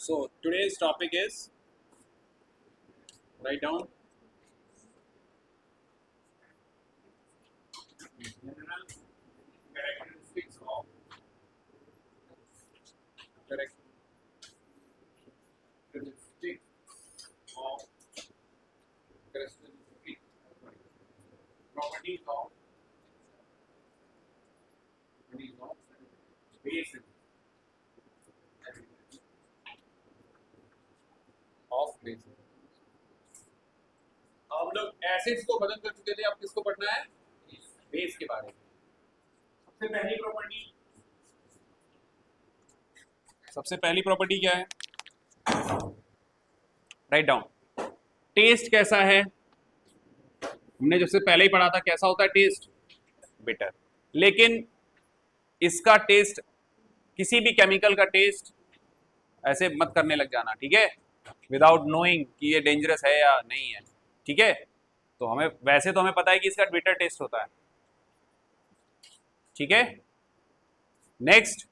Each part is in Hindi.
So today's topic is, write down, general characteristics of properties of bases of bases. हम लोग एसिड्स को खत्म कर चुके थे, अब किसको पढ़ना है? बेस के बारे में। सबसे पहली प्रॉपर्टी क्या है? Write down. टेस्ट कैसा है? हमने जैसे पहले ही पढ़ा था, कैसा होता है टेस्ट? बिटर। लेकिन इसका टेस्ट, किसी भी केमिकल का टेस्ट ऐसे मत करने लग जाना, ठीक है? विदाउट नोइंग कि ये डेंजरस है या नहीं है, ठीक है? तो हमें वैसे तो हमें पता है कि इसका बिटर टेस्ट होता है, ठीक है? नेक्स्ट,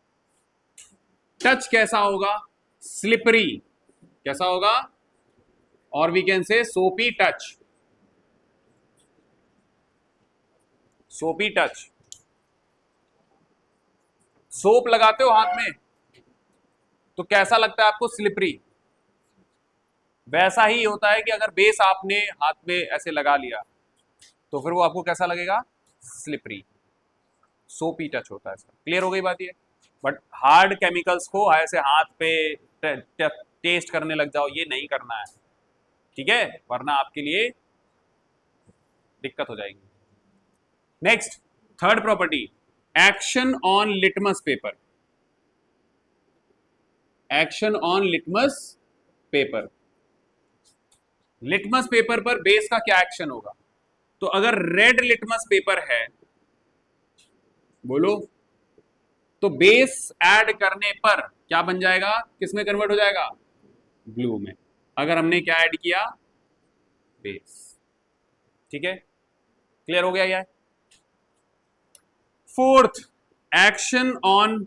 टच कैसा होगा? स्लिपरी। कैसा होगा? और वी कैन से सोपी टच। सोपी टच। सोप लगाते हो हाथ में तो कैसा लगता है आपको? स्लिपरी। वैसा ही होता है कि अगर बेस आपने हाथ में ऐसे लगा लिया तो फिर वो आपको कैसा लगेगा? स्लिपरी। सोपी टच होता है इसका। क्लियर हो गई बात ये? बट हार्ड केमिकल्स को ऐसे हाथ पे टेस्ट करने लग जाओ, ये नहीं करना है, ठीक है? वरना आपके लिए दिक्कत हो जाएगी। Next, third property, action on litmus paper. Action on litmus paper. Litmus paper पर बेस का क्या एक्शन होगा? तो अगर रेड लिटमस पेपर है, बोलो, तो बेस ऐड करने पर क्या बन जाएगा? किसमें कन्वर्ट हो जाएगा? ब्लू में। अगर हमने क्या ऐड किया? बेस। ठीक है, क्लियर हो गया यार? Fourth, action on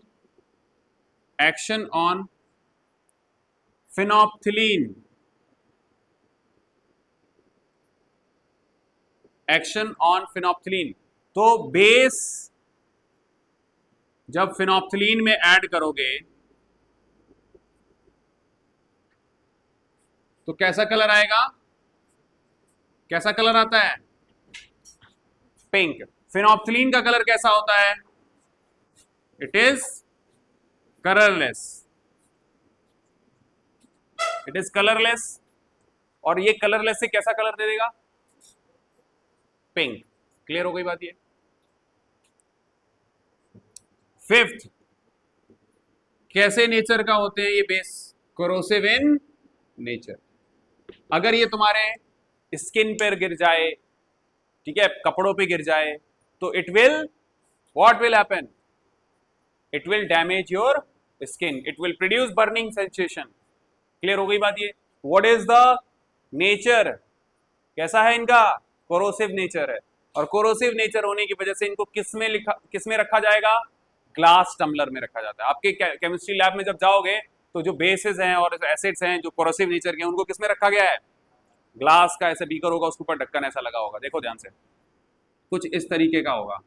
phenolphthalein. Action on phenolphthalein. तो बेस जब फिनोप्थिलीन में ऐड करोगे तो कैसा कलर आएगा? कैसा कलर आता है? पिंक। फिनोप्थिलीन का कलर कैसा होता है? It is colourless. It is colourless. और ये कलरलेस से कैसा कलर दे देगा? पिंक। क्लियर हो गई बात ये? फिफ्थ, कैसे नेचर का होते हैं ये बेस? Corrosive in nature. अगर ये तुम्हारे स्किन पर गिर जाए, ठीक है, कपड़ों पे गिर जाए, तो it will, what will happen? It will damage your skin, it will produce burning sensation. Clear हो गई बात ये? What is the nature? कैसा है इनका? कोरोसिव नेचर है। और कोरोसिव नेचर होने की वजह से इनको किसमें रखा जाएगा? ग्लास टम्बलर में रखा जाता है। आपके केमिस्ट्री लैब में जब जाओगे तो जो बेसिस हैं और एसिड्स हैं जो कोरोसिव नेचर के हैं, उनको किसमें रखा गया है? ग्लास का ऐसे बीकर होगा, उसके ऊपर ढक्कन ऐसा लगा होगा, देखो ध्यान से, कुछ इस तरीके का होगा,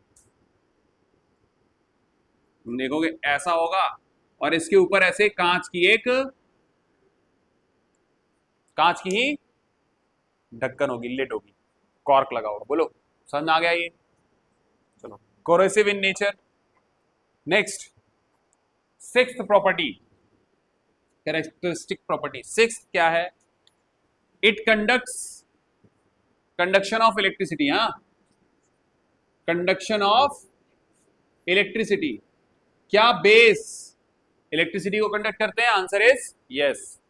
तुम देखोगे ऐसा होगा, और इसके ऊपर ऐसे कांच की ही ढक्कन होगी, लिड होगी, कॉर्क लगा होगा। बोलो, समझ में आ गया ये? चलो, corrosive in nature. Next, sixth property, characteristic property. Sixth क्या है? It conduction of electricity. हाँ, कंडक्शन ऑफ इलेक्ट्रिसिटी। क्या बेस इलेक्ट्रिसिटी को कंडक्ट करते हैं? Answer is yes.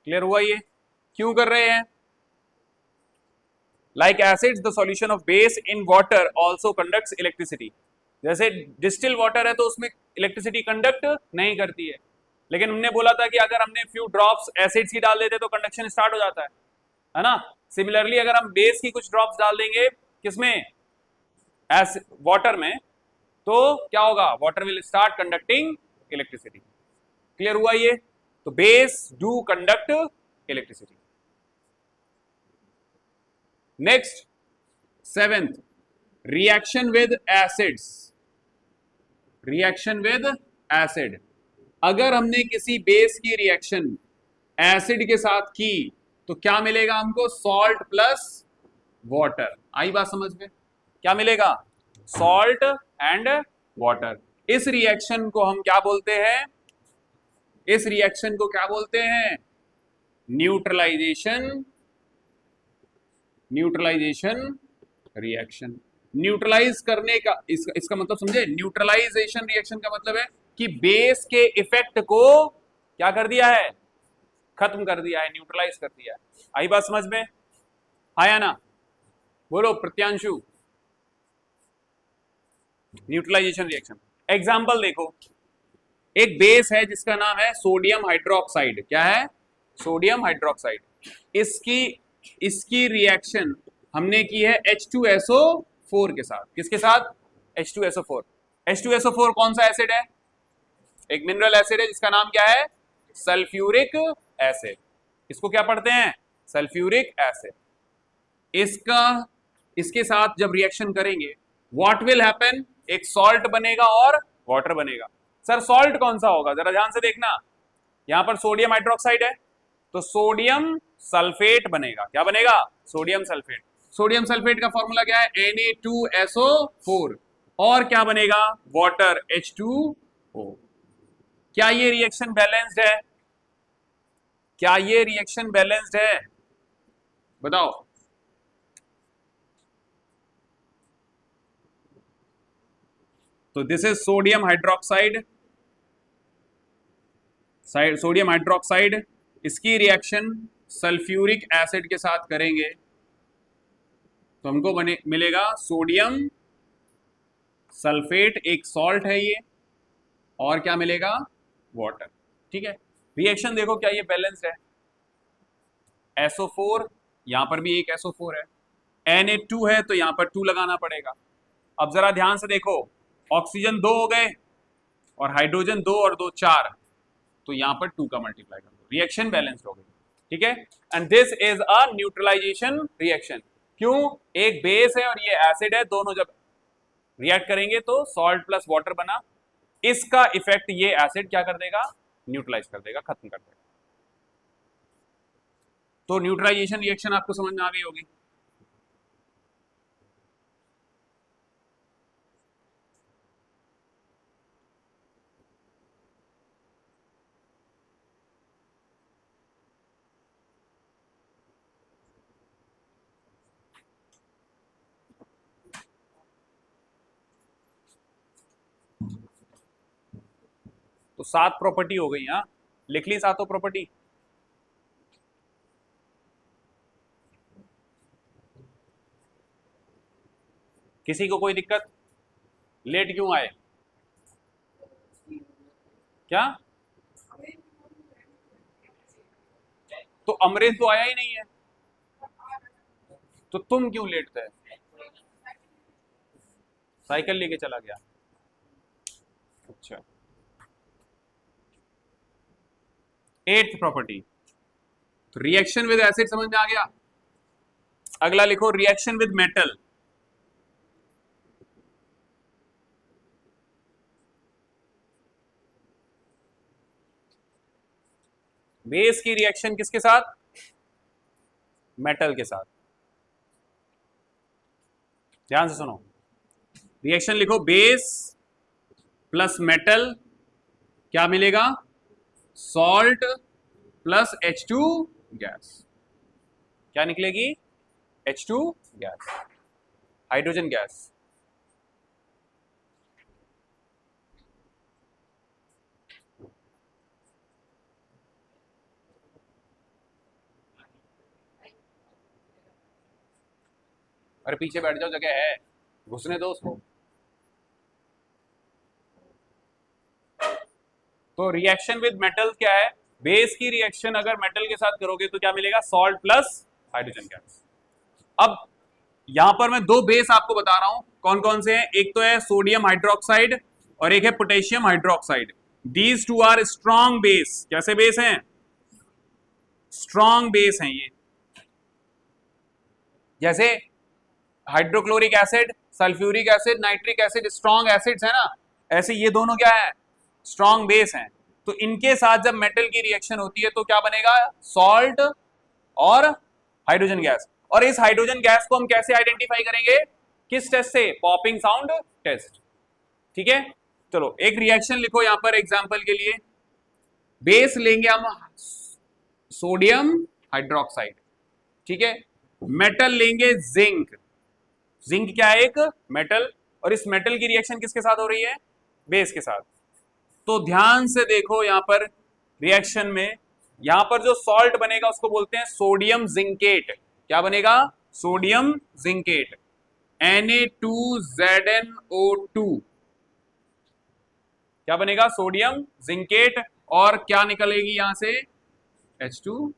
क्लियर हुआ ये? क्यों कर रहे हैं? Like acids, the solution of base in water also conducts electricity. जैसे डिस्टिल वाटर है तो उसमें इलेक्ट्रिसिटी कंडक्ट नहीं करती है, लेकिन हमने बोला था कि अगर हमने फ्यू ड्रॉप्स एसिड्स की डाल देते तो कंडक्शन स्टार्ट हो जाता है ना? सिमिलरली अगर हम बेस की कुछ ड्रॉप्स डाल देंगे किसमें? वाटर में, तो क्या होगा? Water will start conducting electricity. Clear हुआ ये? तो base do conduct electricity. Next 7th, reaction with acids. Reaction with acid, अगर हमने किसी बेस की रिएक्शन एसिड के साथ की तो क्या मिलेगा हमको? Salt plus water. आई बात समझ में? क्या मिलेगा? Salt and water. इस रिएक्शन को हम क्या बोलते हैं? इस रिएक्शन को क्या बोलते हैं? न्यूट्रलाइजेशन। Neutralisation reaction. न्यूट्रलाइज करने का इसका मतलब समझे? न्यूट्रलाइजेशन रिएक्शन का मतलब है कि बेस के इफेक्ट को क्या कर दिया है? खत्म कर दिया है, न्यूट्रलाइज कर दिया है। आई बात समझ में? आया ना? बोलो प्रत्यांशु। न्यूट्रलाइजेशन रिएक्शन एग्जांपल देखो। एक बेस है जिसका नाम है सोडियम हाइड्रोक्साइड। क्या है? Sodium hydroxide. इसकी रिएक्शन हमने की है H2SO4 के साथ। किसके साथ? H2SO4। H2SO4 कौन सा एसिड है? एक मिनरल एसिड है जिसका नाम क्या है? Sulphuric acid. इसको क्या पढ़ते हैं? Sulphuric acid. इसके साथ जब रिएक्शन करेंगे व्हाट विल हैपन? एक सॉल्ट बनेगा और वाटर बनेगा। सर सॉल्ट कौन सा होगा? जरा ध्यान से देखना। यहां पर सोडियम हाइड्रोक्साइड है तो सोडियम सल्फेट बनेगा। क्या बनेगा? Sodium sulphate. सोडियम सल्फेट का फॉर्मूला क्या है? Na2SO4। और क्या बनेगा? Water H2O। क्या ये रिएक्शन बैलेंस्ड है? क्या ये रिएक्शन बैलेंस्ड है? बताओ। तो this is sodium hydroxide. Sodium hydroxide, इसकी रिएक्शन सल्फ्यूरिक एसिड के साथ करेंगे तो हमको मिलेगा सोडियम सल्फेट। एक सॉल्ट है ये। और क्या मिलेगा? वाटर। ठीक है। रिएक्शन देखो क्या ये बैलेंस्ड है? SO4, यहां पर भी एक SO4 है। Na2 है तो यहां पर 2 लगाना पड़ेगा। अब जरा ध्यान से देखो, ऑक्सीजन 2 हो गए और हाइड्रोजन 2 और 2 4, तो यहां पर 2 का मल्टीप्लाई कर दो। रिएक्शन बैलेंस्ड हो गई। ठीक है। And this is a neutralisation reaction. क्यों? एक बेस है और ये एसिड है, दोनों जब रिएक्ट करेंगे तो सॉल्ट प्लस वाटर बना। इसका इफेक्ट ये एसिड क्या कर देगा? न्यूट्रलाइज कर देगा, खत्म कर देगा। तो न्यूट्रलाइजेशन रिएक्शन आपको समझ में आ गई होगी। तो 7 प्रॉपर्टी हो गई। हाँ, लिख ली 7 प्रॉपर्टी। किसी को कोई दिक्कत? लेट क्यों आए? क्या? तो अमरीश तो आया ही नहीं है, तो तुम क्यों लेट थे? साइकिल लेके चला गया। अच्छा। 8th प्रॉपर्टी, तो रिएक्शन विद एसिड समझ में आ गया। अगला लिखो रिएक्शन विद मेटल। बेस की रिएक्शन किसके साथ? मेटल के साथ। ध्यान से सुनो, रिएक्शन लिखो बेस प्लस मेटल, क्या मिलेगा? Salt plus H2 gas. क्या निकलेगी? H2 gas, hydrogen gas. अरे पीछे बैठ जाओ, जगह है, घुसने दो उसको। तो रिएक्शन विद मेटल क्या है? बेस की रिएक्शन अगर मेटल के साथ करोगे तो क्या मिलेगा? Salt plus hydrogen gas. अब यहां पर मैं 2 बेस आपको बता रहा हूं, कौन कौन से हैं। एक तो है सोडियम हाइड्रोक्साइड और एक है potassium hydroxide. These two are strong base. कैसे बेस हैं? स्ट्रॉन्ग बेस हैं ये। जैसे hydrochloric acid, sulphuric acid, nitric acid strong acids है ना, ऐसे ये दोनों क्या है? स्ट्रॉन्ग बेस हैं। तो इनके साथ जब मेटल की रिएक्शन होती है तो क्या बनेगा? सॉल्ट और हाइड्रोजन गैस। और इस हाइड्रोजन गैस को हम कैसे आइडेंटिफाई करेंगे? किस टेस्ट से? Popping sound test. ठीक है, चलो एक रिएक्शन लिखो यहां पर एग्जांपल के लिए। बेस लेंगे हम सोडियम हाइड्रोक्साइड, ठीक है। मेटल लेंगे जिंक। जिंक क्या है? एक मेटल। और इस मेटल की रिएक्शन किसके साथ हो रही है? बेस के साथ। तो ध्यान से देखो यहां पर रिएक्शन में, यहां पर जो सॉल्ट बनेगा उसको बोलते हैं सोडियम जिंकेट। क्या बनेगा? Sodium zincate, Na2ZnO2। क्या बनेगा? Sodium zincate. और क्या निकलेगी यहां से? H2।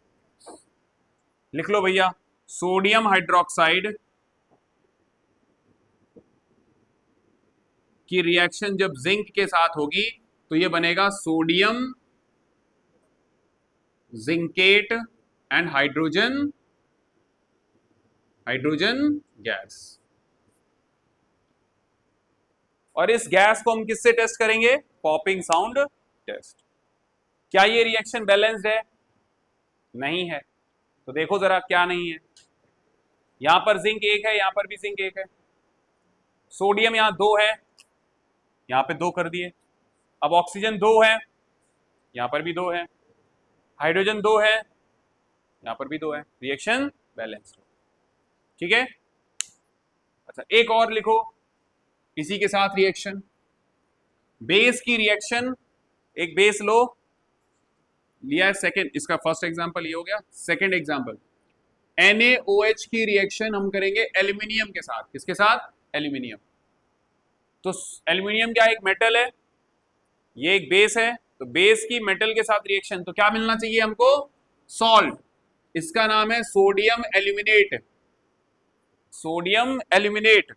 लिख लो भैया, सोडियम हाइड्रोक्साइड की रिएक्शन जब जिंक के साथ होगी तो ये बनेगा sodium zincate and hydrogen gas. और इस गैस को हम किससे टेस्ट करेंगे? Popping sound test. क्या ये रिएक्शन बैलेंस्ड है? नहीं है। तो देखो जरा क्या नहीं है। यहां पर जिंक एक है, यहां पर भी जिंक एक है। सोडियम यहां दो है, यहां पे दो कर दिए। अब ऑक्सीजन दो है, यहां पर भी दो है। हाइड्रोजन दो है, यहां पर भी दो है। Reaction balanced. ठीक है। अच्छा एक और लिखो इसी के साथ रिएक्शन, बेस की रिएक्शन। एक बेस लो, लिया है सेकेंड, इसका फर्स्ट एग्जांपल ये हो गया। सेकेंड एग्जांपल, NaOH की रिएक्शन हम करेंगे एल्यूमिनियम के साथ। किसके साथ? एल्यूमिनियम। तो एल्यूमिनियम क्या? एक मेटल है, ये एक बेस है। तो बेस की मेटल के साथ रिएक्शन, तो क्या मिलना चाहिए हमको? सॉल्ट। इसका नाम है sodium aluminate. Sodium aluminate,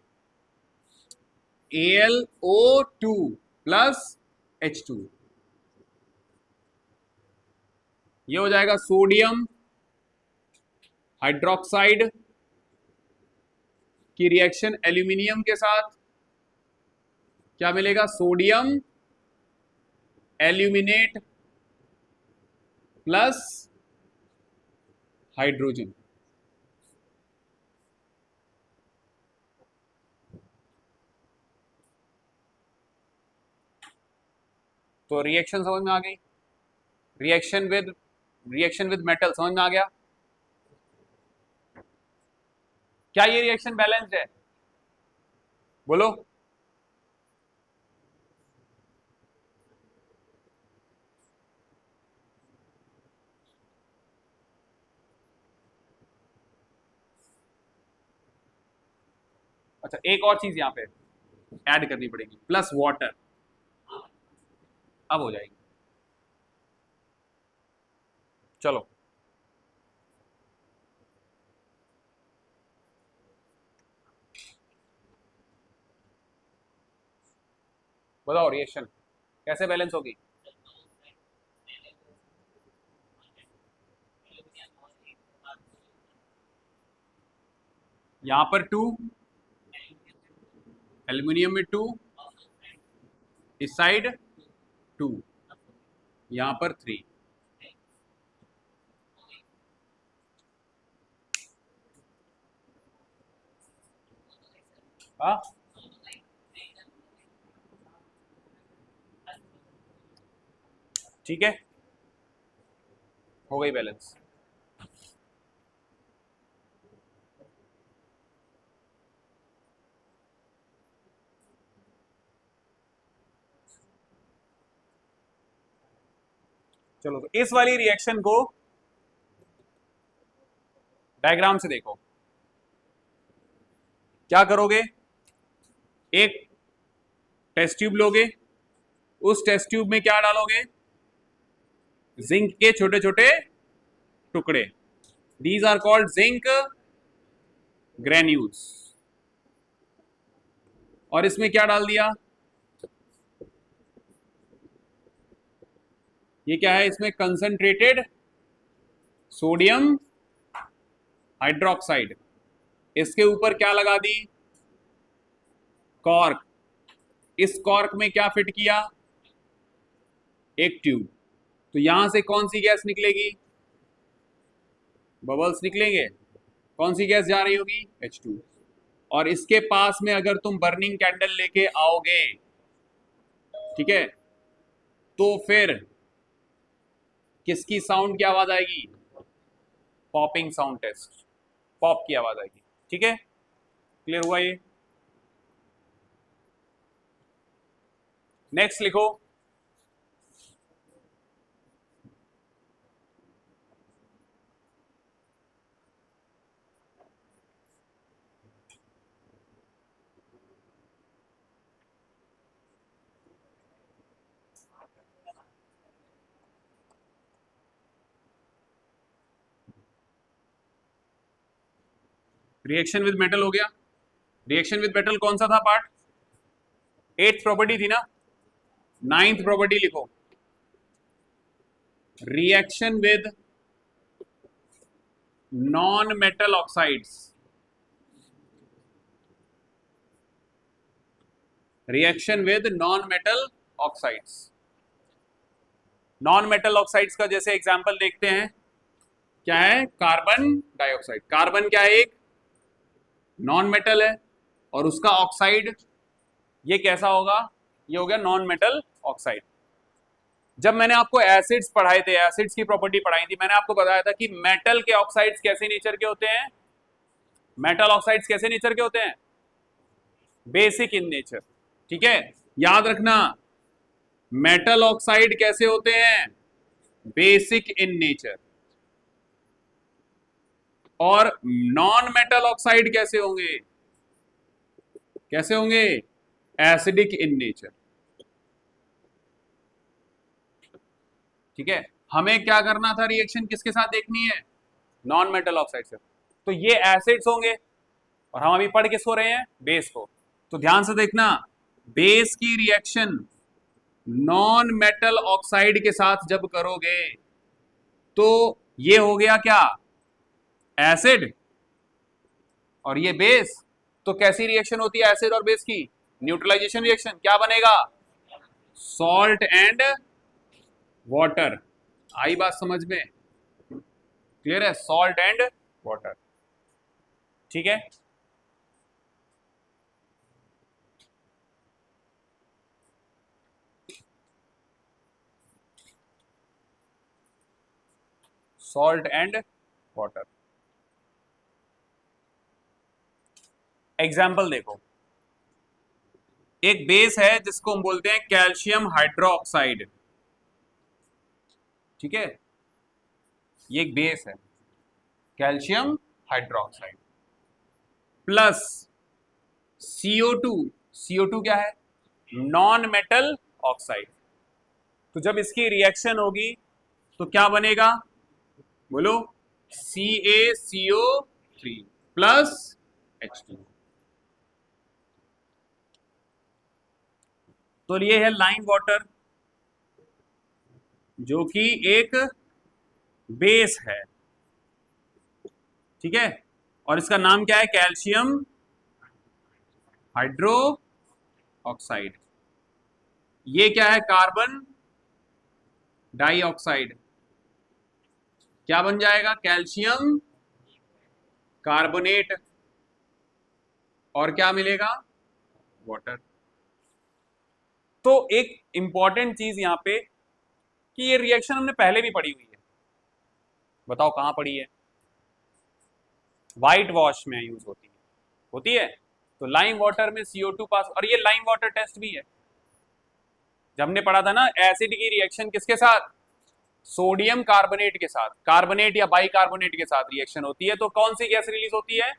AlO2 plus H2। ये हो जाएगा सोडियम हाइड्रोक्साइड की रिएक्शन एल्यूमिनियम के साथ। क्या मिलेगा? Sodium aluminate plus hydrogen. तो रिएक्शन समझ में आ गई? रिएक्शन विद मेटल समझ में आ गया? क्या ये रिएक्शन बैलेंस्ड है? बोलो। अच्छा एक और चीज यहां पे ऐड करनी पड़ेगी, प्लस वाटर। अब हो जाएगी। चलो बताओ रिएक्शन कैसे बैलेंस होगी? यहां पर टू, एल्यूमिनियम में टू, इस साइड टू, यहां पर थ्री। हाँ ठीक है, हो गई बैलेंस। चलो तो इस वाली रिएक्शन को डायग्राम से देखो। क्या करोगे? एक टेस्ट ट्यूब लोगे, उस टेस्ट ट्यूब में क्या डालोगे? जिंक के छोटे छोटे टुकड़े। These are called zinc granules. और इसमें क्या डाल दिया? ये क्या है, इसमें कंसंट्रेटेड सोडियम हाइड्रोक्साइड, इसके ऊपर क्या लगा दी, कॉर्क। इस कॉर्क में क्या फिट किया, एक ट्यूब। तो यहां से कौन सी गैस निकलेगी, बबल्स निकलेंगे। कौन सी गैस जा रही होगी, H2। और इसके पास में अगर तुम बर्निंग कैंडल लेके आओगे, ठीक है, तो फिर किसकी साउंड की आवाज आएगी, पॉपिंग साउंड टेस्ट, पॉप की आवाज आएगी। ठीक है, क्लियर हुआ ये। नेक्स्ट लिखो, रिएक्शन विद मेटल हो गया। रिएक्शन विद मेटल कौन सा था पार्ट, 8th प्रॉपर्टी थी ना। 9th प्रॉपर्टी लिखो, reaction with non metal oxides. Reaction with non metal oxides. Non metal oxides का जैसे एग्जांपल देखते हैं, क्या है, कार्बन डाइऑक्साइड। कार्बन क्या है, एक नॉन मेटल है, और उसका ऑक्साइड ये कैसा होगा, ये हो गया नॉन मेटल ऑक्साइड। जब मैंने आपको एसिड्स पढ़ाए थे, एसिड्स की प्रॉपर्टी पढ़ाई थी, मैंने आपको बताया था कि मेटल के ऑक्साइड्स कैसे नेचर के होते हैं, मेटल ऑक्साइड्स कैसे नेचर के होते हैं, बेसिक इन नेचर। ठीक है, याद रखना, मेटल ऑक्साइड कैसे होते हैं, बेसिक इन नेचर। और नॉन मेटल ऑक्साइड कैसे होंगे, कैसे होंगे, एसिडिक इन नेचर। ठीक है, हमें क्या करना था, रिएक्शन किसके साथ देखनी है, नॉन मेटल ऑक्साइड से। तो ये एसिड्स होंगे, और हम अभी पढ़ किसको रहे हैं, बेस को। तो ध्यान से देखना, बेस की रिएक्शन नॉन मेटल ऑक्साइड के साथ जब करोगे तो ये हो गया क्या, एसिड, और ये बेस। तो कैसी रिएक्शन होती है एसिड और बेस की, न्यूट्रलाइजेशन रिएक्शन। क्या बनेगा, सॉल्ट एंड वाटर। आई बात समझ में, क्लियर है, सॉल्ट एंड वाटर। ठीक है, सॉल्ट एंड वाटर। एग्जाम्पल देखो, एक बेस है जिसको हम बोलते हैं कैल्शियम हाइड्रोक्साइड। ठीक है, ये एक बेस है calcium hydroxide plus CO2। CO2 क्या है, नॉन मेटल ऑक्साइड। तो जब इसकी रिएक्शन होगी तो क्या बनेगा, बोलो, CaCO3 प्लस H2। तो ये है लाइम वाटर, जो कि एक बेस है। ठीक है, और इसका नाम क्या है, कैल्शियम हाइड्रो ऑक्साइड। ये क्या है, कार्बन डाइऑक्साइड। क्या बन जाएगा, कैल्शियम कार्बोनेट, और क्या मिलेगा, वाटर। तो एक इंपॉर्टेंट चीज यहां पे कि ये रिएक्शन हमने पहले भी पढ़ी हुई है, बताओ कहां पढ़ी है, व्हाइट वॉश में यूज होती है। तो लाइम वाटर में CO2 पास, और ये लाइम वाटर टेस्ट भी है। जब हमने पढ़ा था ना, एसिड की रिएक्शन किसके साथ, सोडियम कार्बोनेट के साथ, कार्बोनेट या बाइकार्बोनेट के साथ रिएक्शन होती है, तो कौन सी गैस रिलीज होती है,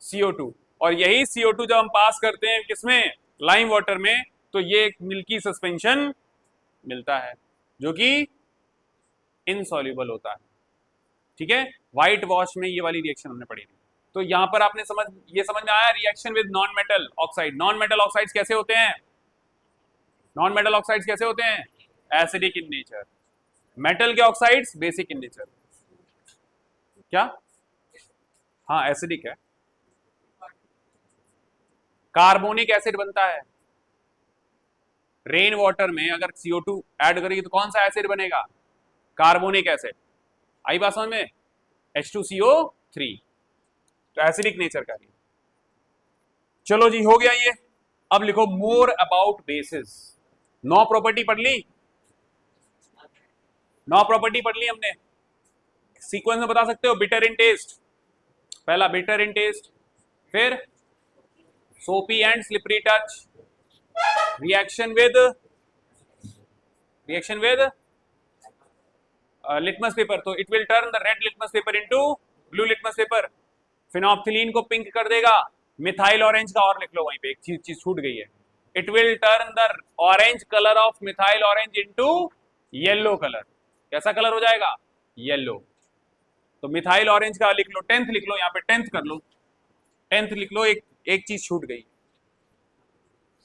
CO2। और यही CO2 जब हम पास करते हैं किसमें, लाइम वाटर में, तो ये एक मिल्की सस्पेंशन मिलता है जो कि इनसॉल्युबल होता है। ठीक है, व्हाइट वॉश में ये वाली रिएक्शन हमने पढ़ी थी। तो यहां पर आपने समझ में आया, reaction with non metal oxide. Non metal oxides कैसे होते हैं, नॉन मेटल ऑक्साइड्स कैसे होते हैं, एसिडिक इन नेचर। मेटल के ऑक्साइड्स बेसिक इन नेचर। क्या? हाँ एसिडिक है। कार्बोनिक एसिड बनता है रेन वाटर में, अगर CO2 ऐड करेगी तो कौन सा एसिड बनेगा? Carbonic acid. आई बात समझ में? H2CO3, तो एसिडिक नेचर का। चलो जी हो गया ये। अब लिखो मोर अबाउट बेसिस। 9 प्रॉपर्टी पढ़ ली, 9 प्रॉपर्टी पढ़ ली हमने। सीक्वेंस में बता सकते हो? बिटर इन टेस्ट, पहला बिटर इन टेस्ट, फिर soapy and slippery touch, reaction with litmus paper, तो it will turn the red litmus paper into blue litmus paper. Phenolphthalein को पिंक कर देगा। मिथाइल ऑरेंज का और लिख लो वहीं पे, एक चीज छूट गई है। It will turn the orange colour of methyl orange into yellow colour. कैसा कलर हो जाएगा? येलो। तो मिथाइल ऑरेंज का लिख लो, 10th लिख लो, यहाँ पे 10th कर लो, 10th लिख लो। एक चीज छूट गई,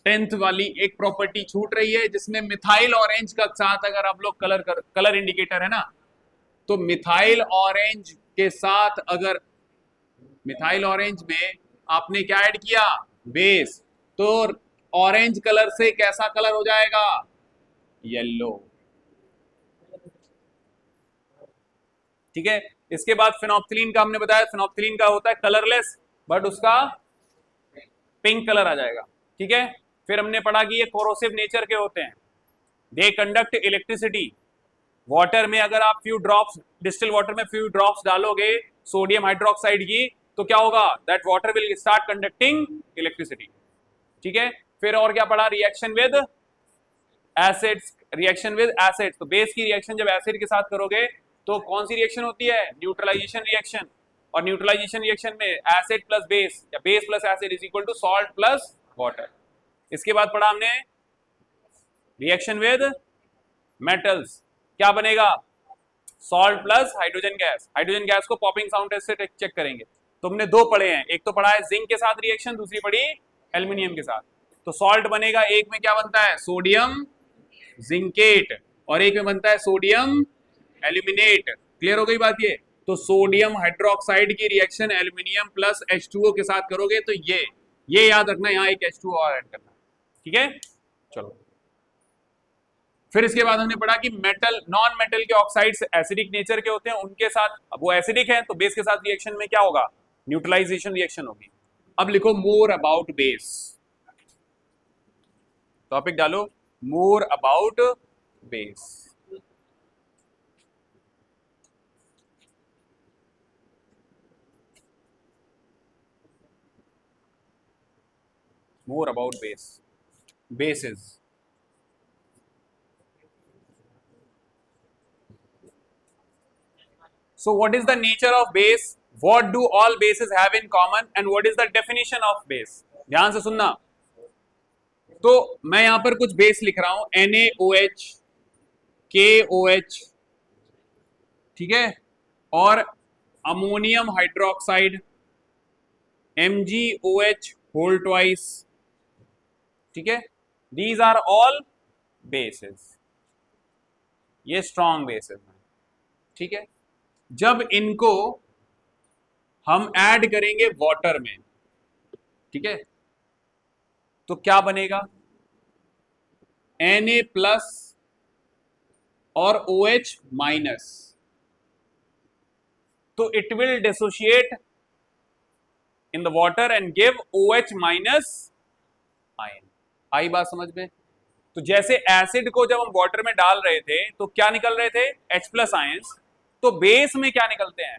10th वाली एक प्रॉपर्टी छूट रही है, जिसमें मिथाइल ऑरेंज का साथ अगर आप लोग कलर इंडिकेटर है ना, तो मिथाइल ऑरेंज के साथ अगर मिथाइल ऑरेंज में आपने क्या ऐड किया? बेस, तो ऑरेंज कलर से कैसा कलर हो जाएगा? येलो। ठीक है। इसके बाद फिनोप्थिलीन का हमने बताया, फिनोप्थिलीन का होता है कलरलेस, बट उसका पिंक कलर आ जाएगा। ठीक है। फिर हमने पढ़ा कि ये कोरोसिव नेचर के होते हैं, दे कंडक्ट इलेक्ट्रिसिटी। वाटर में अगर आप फ्यू ड्रॉप्स, डिस्टिल वाटर में फ्यू ड्रॉप्स डालोगे सोडियम हाइड्रोक्साइड की, तो क्या होगा? That water will start conducting electricity. ठीक है। फिर और क्या पढ़ा? Reaction with acids, reaction with acid, तो बेस की रिएक्शन जब एसिड के साथ करोगे तो कौन सी रिएक्शन होती है? Neutralisation reaction. और न्यूट्रलाइजेशन रिएक्शन में एसिड प्लस बेस या base plus acid is equal to salt plus water. इसके बाद पढ़ा हमने रिएक्शन विद मेटल्स, क्या बनेगा? Salt plus hydrogen gas. Hydrogen gas को पॉपिंग साउंड टेस्ट से चेक करेंगे। तो हमने 2 पढ़े हैं, एक तो पढ़ा है जिंक के साथ रिएक्शन, दूसरी पढ़ी एल्यूमिनियम के साथ। तो सॉल्ट बनेगा, एक में क्या बनता है? सोडियम जिंकेट, और एक में बनता है सोडियम एल्यूमिनेट। क्लियर हो गई बात ये? तो सोडियम हाइड्रोक्साइड की रिएक्शन एल्यूमिनियम प्लस H2O के साथ करोगे तो ये याद रखना, यहाँ एक H2O और ऐड करना। ठीक है। चलो फिर इसके बाद हमने पढ़ा कि मेटल, नॉन मेटल के ऑक्साइड्स एसिडिक नेचर के होते हैं, उनके साथ, अब वो एसिडिक है तो बेस के साथ रिएक्शन में क्या होगा? न्यूट्रलाइजेशन रिएक्शन होगी। अब लिखो मोर अबाउट बेस, टॉपिक डालो more about base. More about base, bases. So what is the nature of base? What do all bases have in common? And what is the definition of base? ध्यान से सुनना। तो मैं यहां पर कुछ बेस लिख रहा हूं, NaOH, KOH, ठीक है, और ammonium hydroxide MgOH whole twice. ठीक है। दीज आर ऑल बेसेस, ये स्ट्रॉन्ग बेसेस हैं। ठीक है। जब इनको हम ऐड करेंगे वाटर में, ठीक है, तो क्या बनेगा? Na प्लस और OH माइनस, तो it will dissociate in the water and give OH minus ion. आई बात समझ में? तो जैसे एसिड को जब हम वाटर में डाल रहे थे तो क्या निकल रहे थे? H प्लस आयंस, तो बेस में क्या निकलते हैं?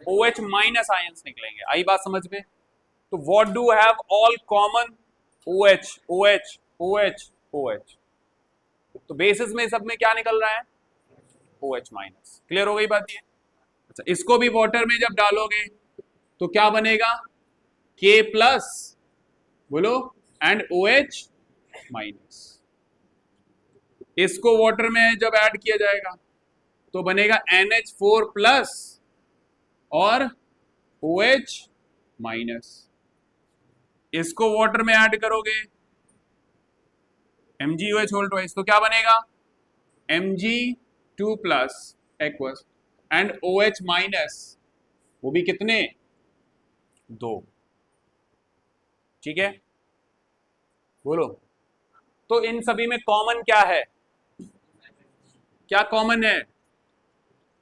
OH माइनस आयंस निकलेंगे। आई बात समझ में? तो what do have all common? OH OH OH OH। तो बेसिस में सब में क्या निकल रहा है? OH minus. क्लियर हो गई बात ये? अच्छा, इसको भी वाटर में जब डालोगे तो क्या बनेगा? K प्लस, बोलो, एंड OH माइनस। इसको वाटर में जब ऐड किया जाएगा तो बनेगा NH4 प्लस और OH माइनस। इसको वाटर में ऐड करोगे MgOH होल ट्वाइस, तो क्या बनेगा? Mg2+ एक्वस एंड OH-, वो भी कितने, 2। ठीक है, बोलो। तो इन सभी में कॉमन क्या है, क्या कॉमन है,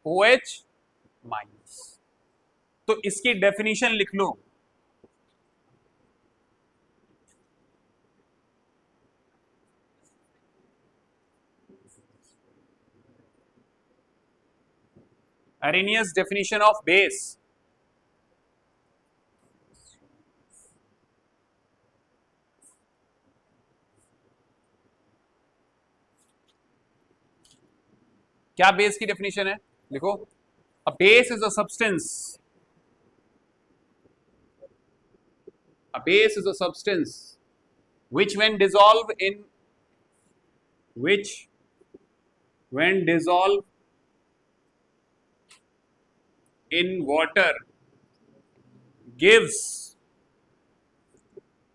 OH-। तो इसकी डेफिनेशन लिख लो। Arrhenius definition of base, क्या बेस की डेफिनेशन है, लिखो। A base is a substance, a base is a substance which when dissolved in which when dissolved in water gives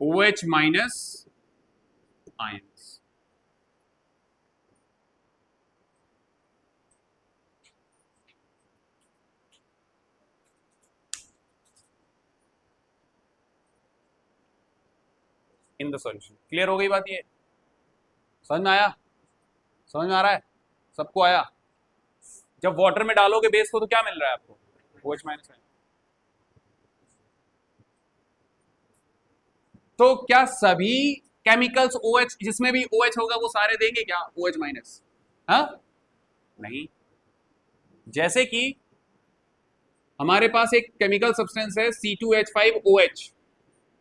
OH- ions। In the solution. Clear हो गई बात, ये समझ में आया, समझ में आ रहा है, सबको आया। जब वाटर में डालोगे बेस को तो क्या मिल रहा है आपको, OH-। तो क्या सभी केमिकल्स OH, जिसमें भी OH होगा वो सारे देंगे क्या OH-? हाँ, नहीं। जैसे कि हमारे पास एक केमिकल सब्सटेंस है C2H5OH,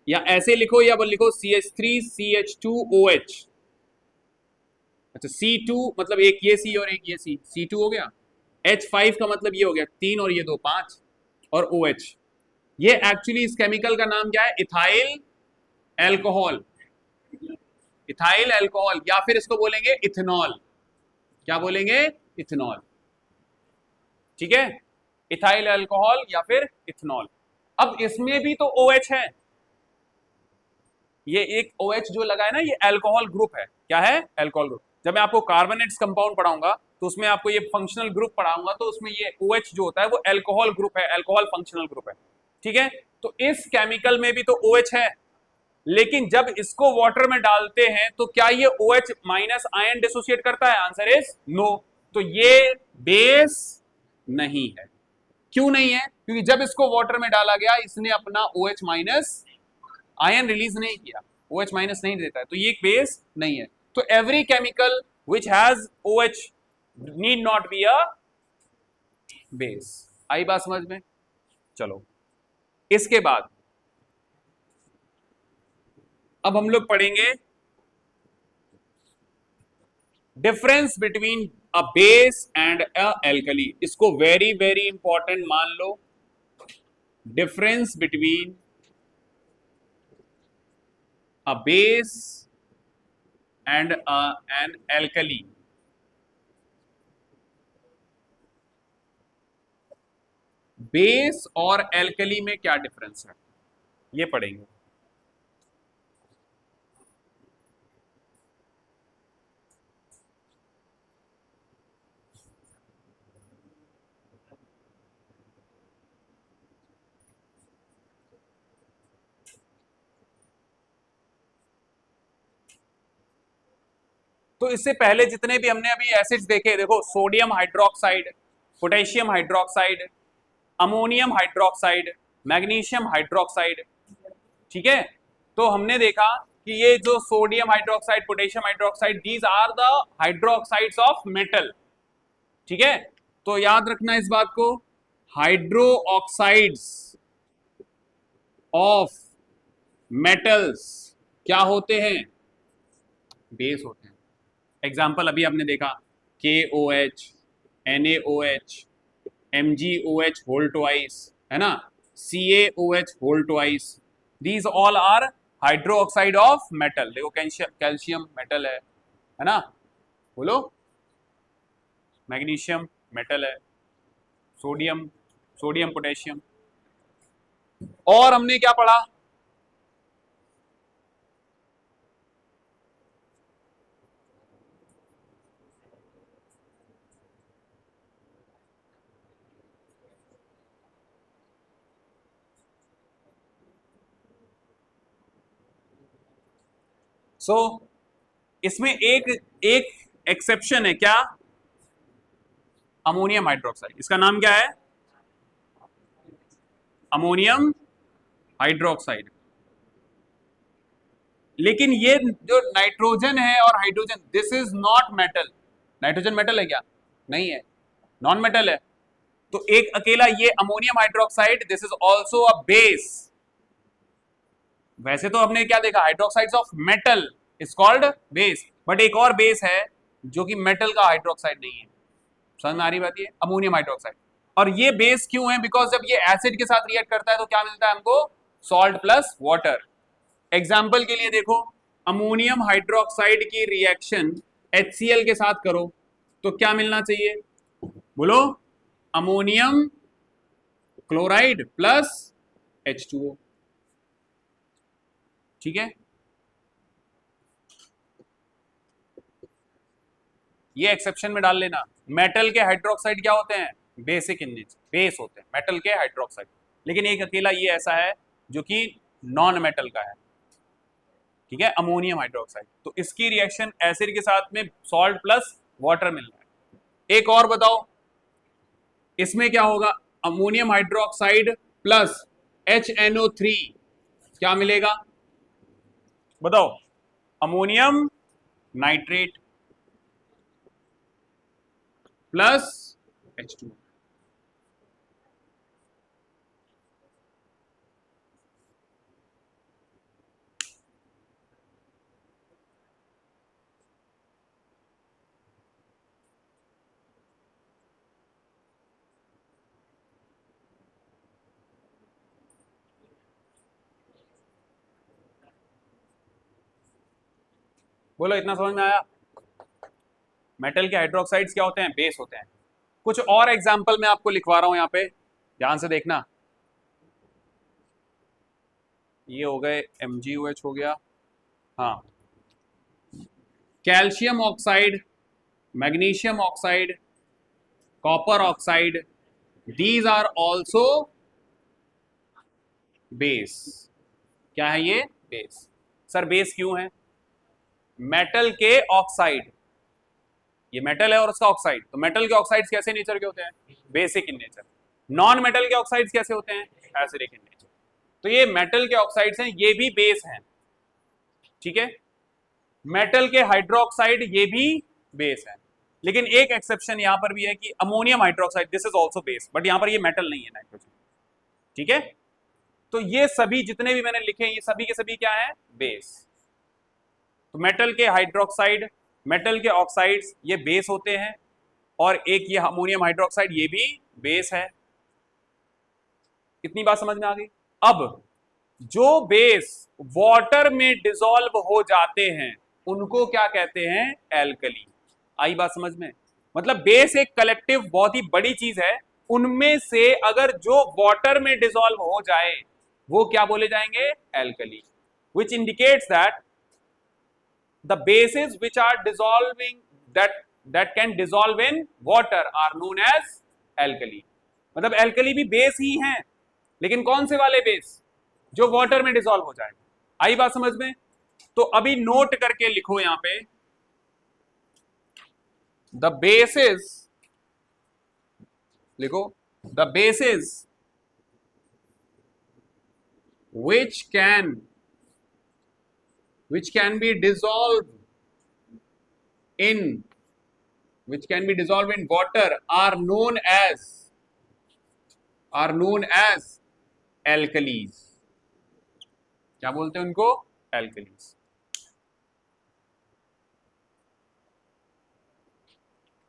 या ऐसे लिखो या लिखो CH3CH2OH। अच्छा, C2 मतलब एक ये C और एक ये C2 हो गया। H5 का मतलब ये हो गया 3 और ये 2 5, और OH। ये एक्चुअली इस केमिकल का नाम क्या है, इथाइल एल्कोहल, इथाइल एल्कोहल, या फिर इसको बोलेंगे इथेनॉल। क्या बोलेंगे, इथेनॉल। ठीक है, इथाइल अल्कोहल या फिर इथेनॉल। अब इसमें भी तो OH है, ये एक OH जो लगा है ना, ये अल्कोहल ग्रुप है। क्या है, अल्कोहल ग्रुप। जब मैं आपको कार्बोनेट्स कंपाउंड पढ़ाऊंगा तो उसमें आपको ये फंक्शनल ग्रुप पढ़ाऊंगा, तो उसमें ये OH जो होता है वो अल्कोहल ग्रुप है, अल्कोहल फंक्शनल ग्रुप है। ठीक है, तो इस केमिकल में भी तो OH है, लेकिन जब इसको वाटर में डालते हैं तो क्या ये OH- आयन डिसोसिएट करता है, आंसर इज नो। तो ये बेस नहीं है। क्यों नहीं है, क्योंकि जब इसको वाटर में डाला गया इसने अपना OH- आयन रिलीज नहीं किया, OH- नहीं देता है, तो ये एक बेस नहीं है। तो every chemical which has OH need not be a base. आई बात समझ में, चलो। इसके बाद अब हम लोग पढ़ेंगे difference between a base and a alkali. इसको वेरी वेरी इंपॉर्टेंट मान लो, difference between a base and an alkali. Base और एल्कली में क्या डिफरेंस है, ये पढ़ेंगे। तो इससे पहले जितने भी हमने अभी एसिड्स देखे, देखो sodium hydroxide, potassium hydroxide, ammonium hydroxide, magnesium hydroxide. ठीक है, तो हमने देखा कि ये जो sodium hydroxide, potassium hydroxide, these are the hydroxides of metal. ठीक है, तो याद रखना इस बात को, हाइड्रो ऑक्साइड्स ऑफ मेटल्स क्या होते हैं, बेस होते हैं। एग्जाम्पल अभी आपने देखा KOH, NaOH, MgOH whole twice, है ना, CaOH whole twice, these all are hydroxide of metal. देखो कैल्शियम मेटल है ना, बोलो, मैग्नीशियम मेटल है, सोडियम, सोडियम पोटेशियम। और हमने क्या पढ़ा, सो इसमें एक एक एक्सेप्शन है, क्या? Ammonium hydroxide. इसका नाम क्या है? Ammonium hydroxide. लेकिन ये जो नाइट्रोजन है और hydrogen, this is not metal. Nitrogen metal है क्या? नहीं है, नॉन मेटल है। तो एक अकेला ये ammonium hydroxide, this is also a base. वैसे तो हमने क्या देखा, hydroxides of metal is called base, but एक और बेस है जो कि मेटल का हाइड्रोक्साइड नहीं है। समझ में आ रही बात? ये अमोनियम हाइड्रोक्साइड। और ये बेस क्यों है? बिकॉज जब ये एसिड के साथ रिएक्ट करता है तो क्या मिलता है हमको? Salt plus water. एग्जाम्पल के लिए देखो, अमोनियम हाइड्रोक्साइड की रिएक्शन HCl के साथ करो तो क्या मिलना चाहिए? बोलो, अमोनियम क्लोराइड प्लस H2O। ठीक है, ये एक्सेप्शन में डाल लेना। मेटल के हाइड्रोक्साइड क्या होते हैं? बेसिक इन नेचर, बेस होते हैं मेटल के हाइड्रोक्साइड। लेकिन एक अकेला ये ऐसा है जो कि नॉन मेटल का है, ठीक है, अमोनियम हाइड्रोक्साइड। तो इसकी रिएक्शन एसिड के साथ में सॉल्ट प्लस वाटर मिल रहा है। एक और बताओ, इसमें क्या होगा? अमोनियम हाइड्रोक्साइड प्लस HNO3 क्या मिलेगा? बताओ, अमोनियम नाइट्रेट प्लस H2O। बोलो, इतना समझ में आया? मेटल के हाइड्रोक्साइड्स क्या होते हैं? बेस होते हैं। कुछ और एग्जांपल मैं आपको लिखवा रहा हूं यहां पे, ध्यान से देखना। ये हो गए MgOH हो गया, हाँ, calcium oxide, magnesium oxide, copper oxide, these are also base. क्या है ये? बेस। सर बेस क्यों है? मेटल के ऑक्साइड, ये मेटल है और उसका ऑक्साइड, तो मेटल के ऑक्साइड्स कैसे नेचर के होते हैं? Basic in nature. Non metal के ऑक्साइड्स कैसे होते हैं? Acidic in nature. तो ये मेटल के ऑक्साइड्स हैं, ये भी बेस हैं, ठीक है। मेटल के हाइड्रोक्साइड ये भी बेस है। लेकिन एक एक्सेप्शन यहां पर भी है कि ammonium hydroxide, this is also base, but यहां पर ये मेटल नहीं है, नाइट्रोजन, ठीक है। तो ये सभी जितने भी मैंने लिखे ये सभी के सभी क्या है? बेस। तो मेटल के हाइड्रोक्साइड, मेटल के ऑक्साइड्स ये बेस होते हैं, और एक ये अमोनियम हाइड्रोक्साइड ये भी बेस है। इतनी बात समझ में आ गई? अब जो बेस वाटर में डिसॉल्व हो जाते हैं उनको क्या कहते हैं? एल्कली। आई बात समझ में? मतलब बेस एक कलेक्टिव बहुत ही बड़ी चीज है, उनमें से अगर जो वाटर में डिसॉल्व हो जाए वो क्या बोले जाएंगे? Alkali. Which indicates that the bases which are dissolving that can dissolve in water are known as alkali। मतलब एल्कली भी बेस ही हैं, लेकिन कौन से वाले बेस? जो वाटर में डिसॉल्व हो जाए। आई बात समझ में? तो अभी नोट करके लिखो यहां पे, द बेसिस, लिखो, the basis which can be dissolved in water are known as alkalis। क्या बोलते हैं उनको? alkalis।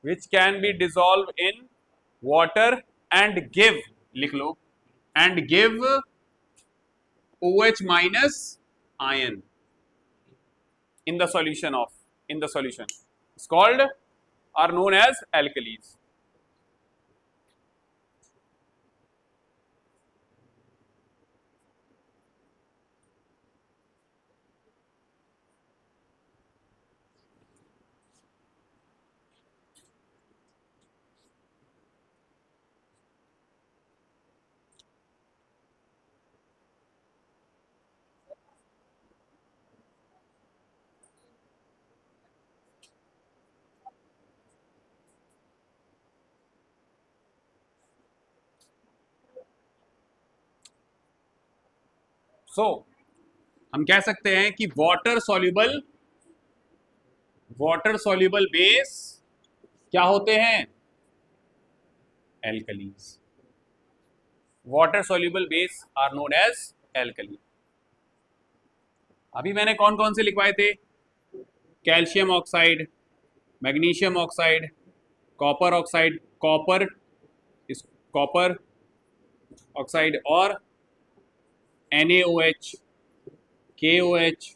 which can be dissolved in water and give, लिख लो, and give OH minus ion in the solution is called, are known as alkalis। हम कह सकते हैं कि वाटर सॉल्युबल बेस क्या होते हैं? Alkalis. Water soluble base are known as alkali. अभी मैंने कौन कौन से लिखवाए थे? Calcium oxide, magnesium oxide, copper oxide, copper oxide और NaOH, KOH,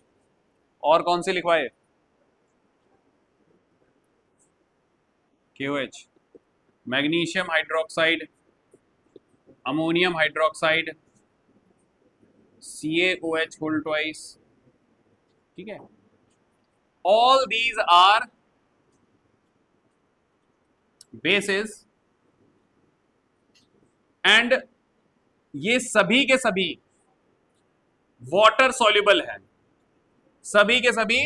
और कौन से लिखवाए? KOH, magnesium hydroxide, ammonium hydroxide, CaOH whole twice. ठीक है, all these are bases and ये सभी के सभी वाटर सॉल्युबल है, सभी के सभी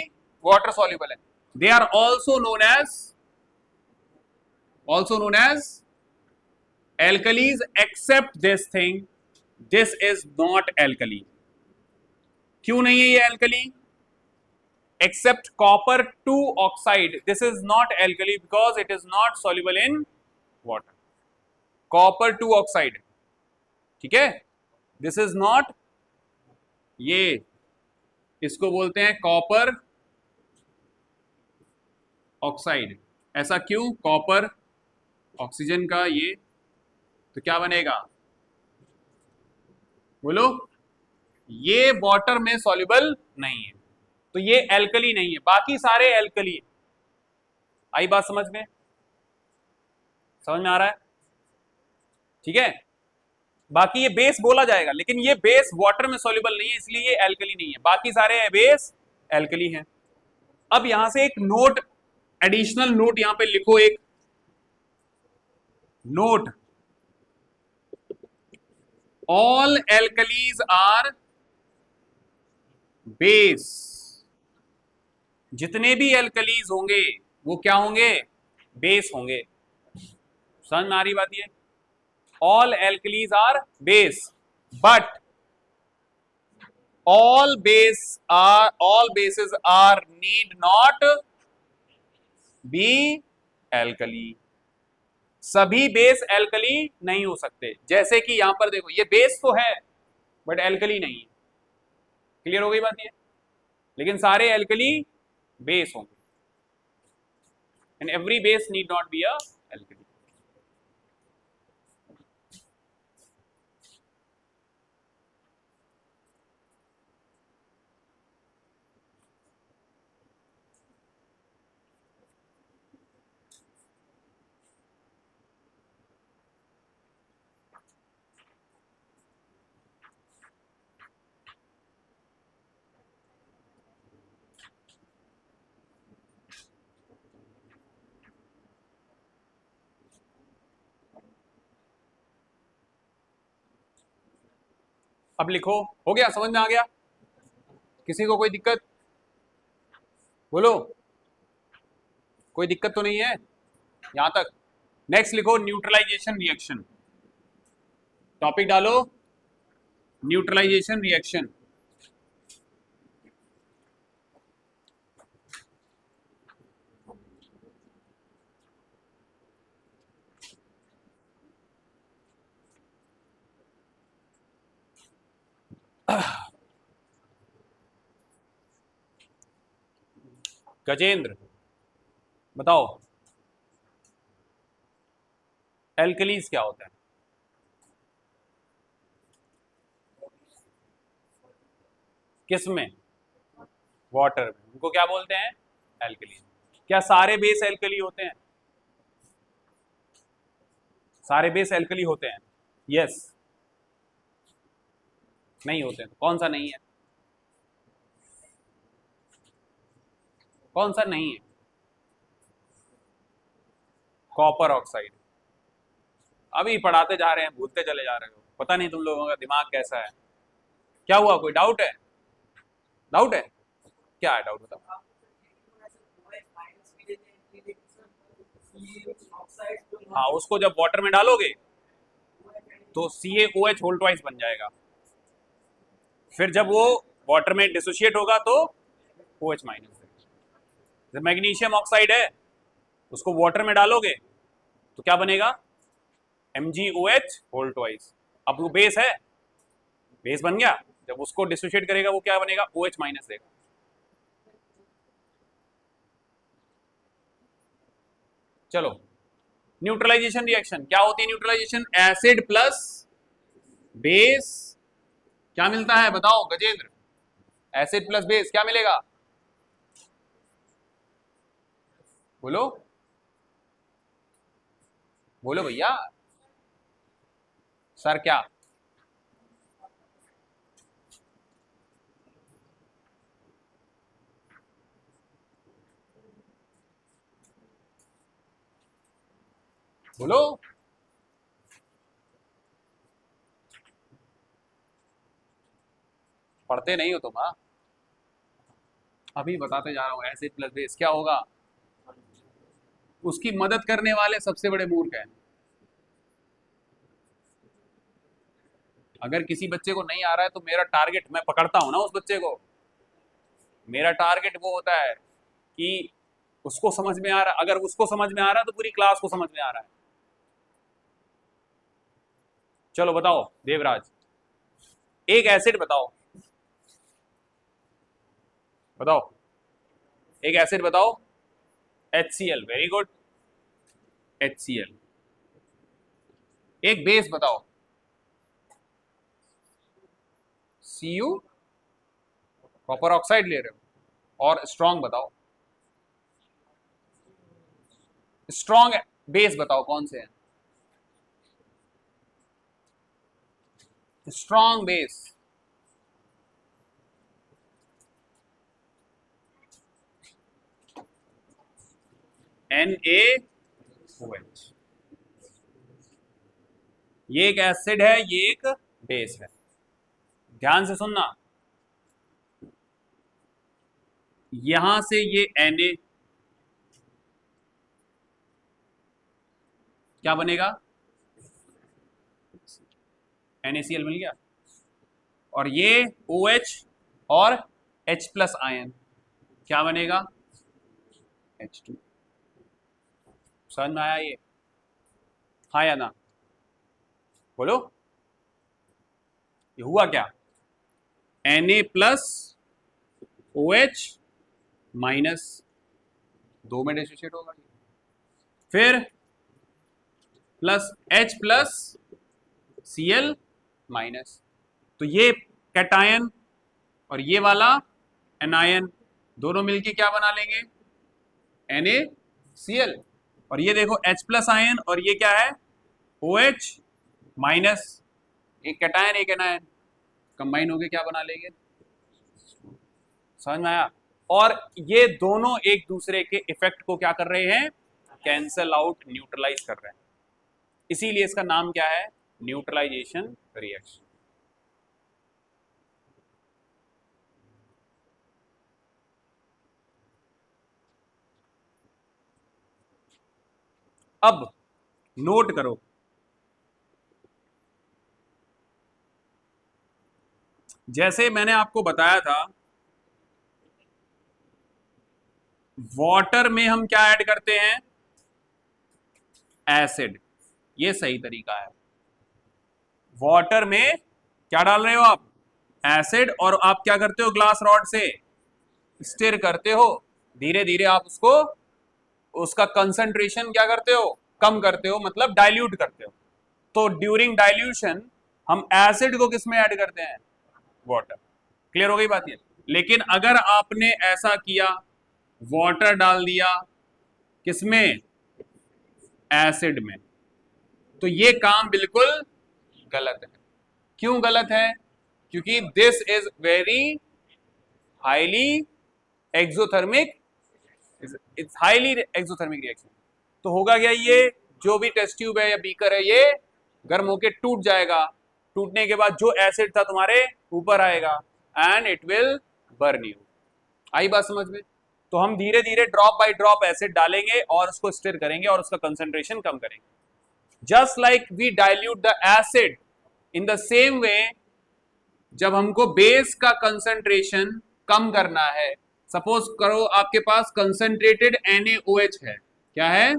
वाटर सॉल्युबल है। They are also known as alkalis except this thing, this is not alkali। क्यों नहीं है ये alkali? Except copper 2 oxide, this is not alkali because it is not soluble in water। copper 2 oxide, ठीक है, this is not, ये इसको बोलते हैं कॉपर ऑक्साइड। ऐसा क्यों? कॉपर ऑक्सीजन का ये, तो क्या बनेगा बोलो? ये वाटर में सॉल्युबल नहीं है, तो ये एल्कली नहीं है, बाकी सारे एल्कली है। आई बात समझ में? समझ में आ रहा है? ठीक है, बाकी ये बेस बोला जाएगा, लेकिन ये बेस वाटर में सॉल्युबल नहीं है, इसलिए ये एल्कली नहीं है, बाकी सारे बेस एल्कली हैं। अब यहां से एक नोट, एडिशनल नोट यहां पे लिखो, एक note, all alkalis are base. जितने भी एल्कलीज होंगे वो क्या होंगे? बेस होंगे। समझ में आ रही बात? ये all alkalis are base, but all bases are need not be alkali। सभी बेस एल्कली नहीं हो सकते। जैसे कि यहां पर देखो, ये बेस तो है बट एल्कली नहीं है। क्लियर हो गई बात ये? लेकिन सारे एल्कली बेस होंगे, and every base need not be a alkali. अब लिखो, हो गया? समझ में आ गया? किसी को कोई दिक्कत बोलो? कोई दिक्कत तो नहीं है यहां तक? नेक्स्ट लिखो न्यूट्रलाइजेशन रिएक्शन। टॉपिक डालो न्यूट्रलाइजेशन रिएक्शन। गजेंद्र बताओ, एल्कलीज क्या होता है? किस में? वाटर में। उनको क्या बोलते हैं? एल्कली। क्या सारे बेस एल्कली होते हैं? सारे बेस एल्कली होते हैं? यस। नहीं होते हैं? तो कौन सा नहीं है? कौन सा नहीं है? Copper oxide. अभी पढ़ाते जा रहे हैं, भूलते चले जा रहे हो, पता नहीं तुम लोगों का दिमाग कैसा है। क्या हुआ? कोई डाउट है? डाउट है? क्या है डाउट? बताओ। हाँ, उसको जब वाटर में डालोगे तो CaOH होल ट्वाइस बन जाएगा। फिर जब वो वाटर में डिसोशिएट होगा तो OH माइनस देगा। जब मैग्नीशियम ऑक्साइड है उसको वाटर में डालोगे तो क्या बनेगा, MgOH होल ट्वाइस। अब वो बेस है, बेस बन गया, जब उसको डिसोशिएट करेगा वो क्या बनेगा, OH माइनस देगा। चलो न्यूट्रलाइजेशन रिएक्शन क्या होती है, न्यूट्रलाइजेशन एसिड प्लस बेस क्या मिलता है बताओ गजेंद्र, एसिड प्लस बेस क्या मिलेगा, बोलो बोलो भैया, सर क्या, बोलो, पढ़ते नहीं हो तुम, हाँ अभी बताते जा रहा हूं, एसिड प्लस बेस क्या होगा, उसकी मदद करने वाले सबसे बड़े मूर्ख हैं। अगर किसी बच्चे को नहीं आ रहा है तो मेरा टारगेट, मैं पकड़ता हूं ना उस बच्चे को, मेरा टारगेट वो होता है कि उसको समझ में आ रहा, अगर उसको समझ में आ रहा है तो पूरी क्लास को समझ में आ रहा है। चलो बताओ देवराज, एक एसिड बताओ, बताओ एक एसिड बताओ, HCl, वेरी गुड, HCl। एक बेस बताओ, Cu, कॉपर ऑक्साइड ले रहे हो, और स्ट्रॉन्ग बताओ, स्ट्रॉन्ग बेस बताओ कौन से हैं, स्ट्रॉन्ग बेस, NaOH। ये एक एसिड है, ये एक बेस है, ध्यान से सुनना, यहां से ये Na क्या बनेगा, NaCl मिल गया, और ये OH और H प्लस आयन क्या बनेगा, H2। समझ में आया ये, हाँ या ना, बोलो ये हुआ क्या, Na प्लस OH माइनस, दो में डिसोशिएट होगा, फिर plus H plus Cl minus, तो ये कैटायन और ये वाला एनायन दोनों मिलके क्या बना लेंगे, NaCl, और ये देखो H प्लस आयन और ये क्या है, OH माइनस, एक कैटायन एक एनायन कंबाइन होके क्या बना लेंगे, समझ में आया। और ये दोनों एक दूसरे के इफेक्ट को क्या कर रहे हैं, कैंसल आउट, न्यूट्रलाइज कर रहे हैं, इसीलिए इसका नाम क्या है, न्यूट्रलाइजेशन रिएक्शन। अब नोट करो, जैसे मैंने आपको बताया था वाटर में हम क्या ऐड करते हैं, एसिड, ये सही तरीका है, वाटर में क्या डाल रहे हो आप, एसिड, और आप क्या करते हो, ग्लास रॉड से स्टिर करते हो, धीरे धीरे आप उसको, उसका कंसंट्रेशन क्या करते हो, कम करते हो, मतलब डाइल्यूट करते हो। तो ड्यूरिंग डाइल्यूशन हम एसिड को किस में ऐड करते हैं, वाटर। क्लियर हो गई बात ये। लेकिन अगर आपने ऐसा किया, वाटर डाल दिया किसमें, एसिड में, तो ये काम बिल्कुल गलत है। क्यों गलत है, क्योंकि this is very highly exothermic, it's highly exothermic reaction. तो होगा क्या, ये जो भी टेस्ट ट्यूब है या बीकर है ये गर्म होके टूट जाएगा, टूटने के बाद जो एसिड था तुम्हारे ऊपर आएगा and it will burn you. आई बात समझ में। तो हम धीरे धीरे ड्रॉप बाय ड्रॉप एसिड डालेंगे और उसको स्टिर करेंगे और उसका कंसंट्रेशन कम करेंगे। Just like we dilute the acid, in the same way जब हमको बेस का कंसंट्रेशन कम करना है, सपोज करो आपके पास कंसंट्रेटेड NaOH है, क्या है?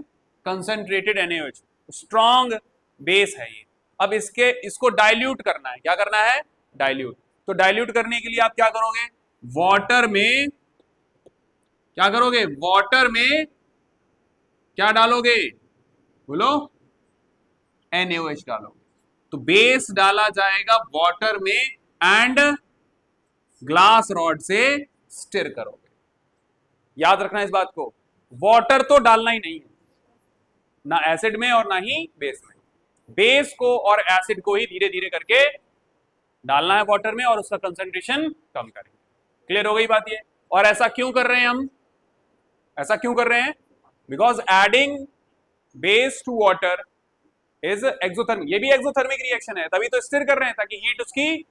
कंसंट्रेटेड NaOH, स्ट्रॉन्ग बेस है ये। अब इसको डाइल्यूट करना है, क्या करना है? डाइल्यूट। तो डाइल्यूट करने के लिए आप क्या करोगे? वाटर में क्या करोगे? वाटर में क्या डालोगे? बोलो। NaOH डालोगे। तो बेस डाला जाएगा वाटर में एंड ग्लास रॉड से स्टिर करोगे। याद रखना इस बात को, वाटर तो डालना ही नहीं है, ना एसिड में और ना ही बेस में। बेस को और एसिड को ही धीरे धीरे करके डालना है वाटर में और उसका कंसंट्रेशन कम करेंगे। क्लियर हो गई बात ये? और ऐसा क्यों कर रहे हैं हम? ऐसा क्यों कर रहे हैं? Because adding base to water is exothermic, ये भी एक्सोथर्मिक रिएक्शन है, तभी तो स्टिर कर रहे हैं ताकि हीट उसकी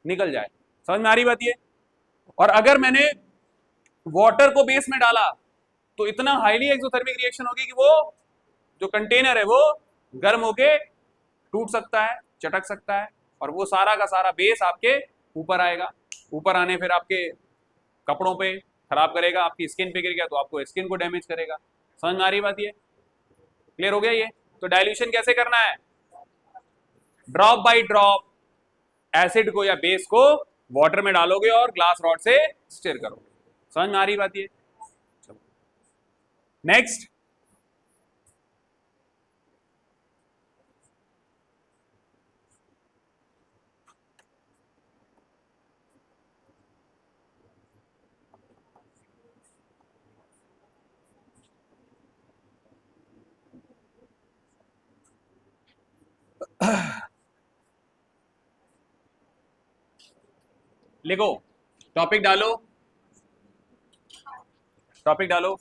निकल जाए। समझ में आ रही बात ये? और अगर मैंने वाटर को बेस में डाला तो इतना हाईली एक्सोथर्मिक रिएक्शन होगी कि वो जो कंटेनर है वो गर्म होके टूट सकता है, चटक सकता है, और वो सारा का सारा बेस आपके ऊपर आएगा। ऊपर आने फिर आपके कपड़ों पे खराब करेगा, आपकी स्किन पे गिर गया तो आपको स्किन को डैमेज करेगा। समझ में आ रही बात ये? क्लियर हो गया ये? तो डाइल्यूशन कैसे करना है? ड्रॉप बाय ड्रॉप एसिड को या बेस को वाटर में डालोगे और ग्लास रॉड से स्टिर करोगे। समझ में आ रही बात ये? चलो नेक्स्ट। लिखो, टॉपिक डालो, टॉपिक डालो।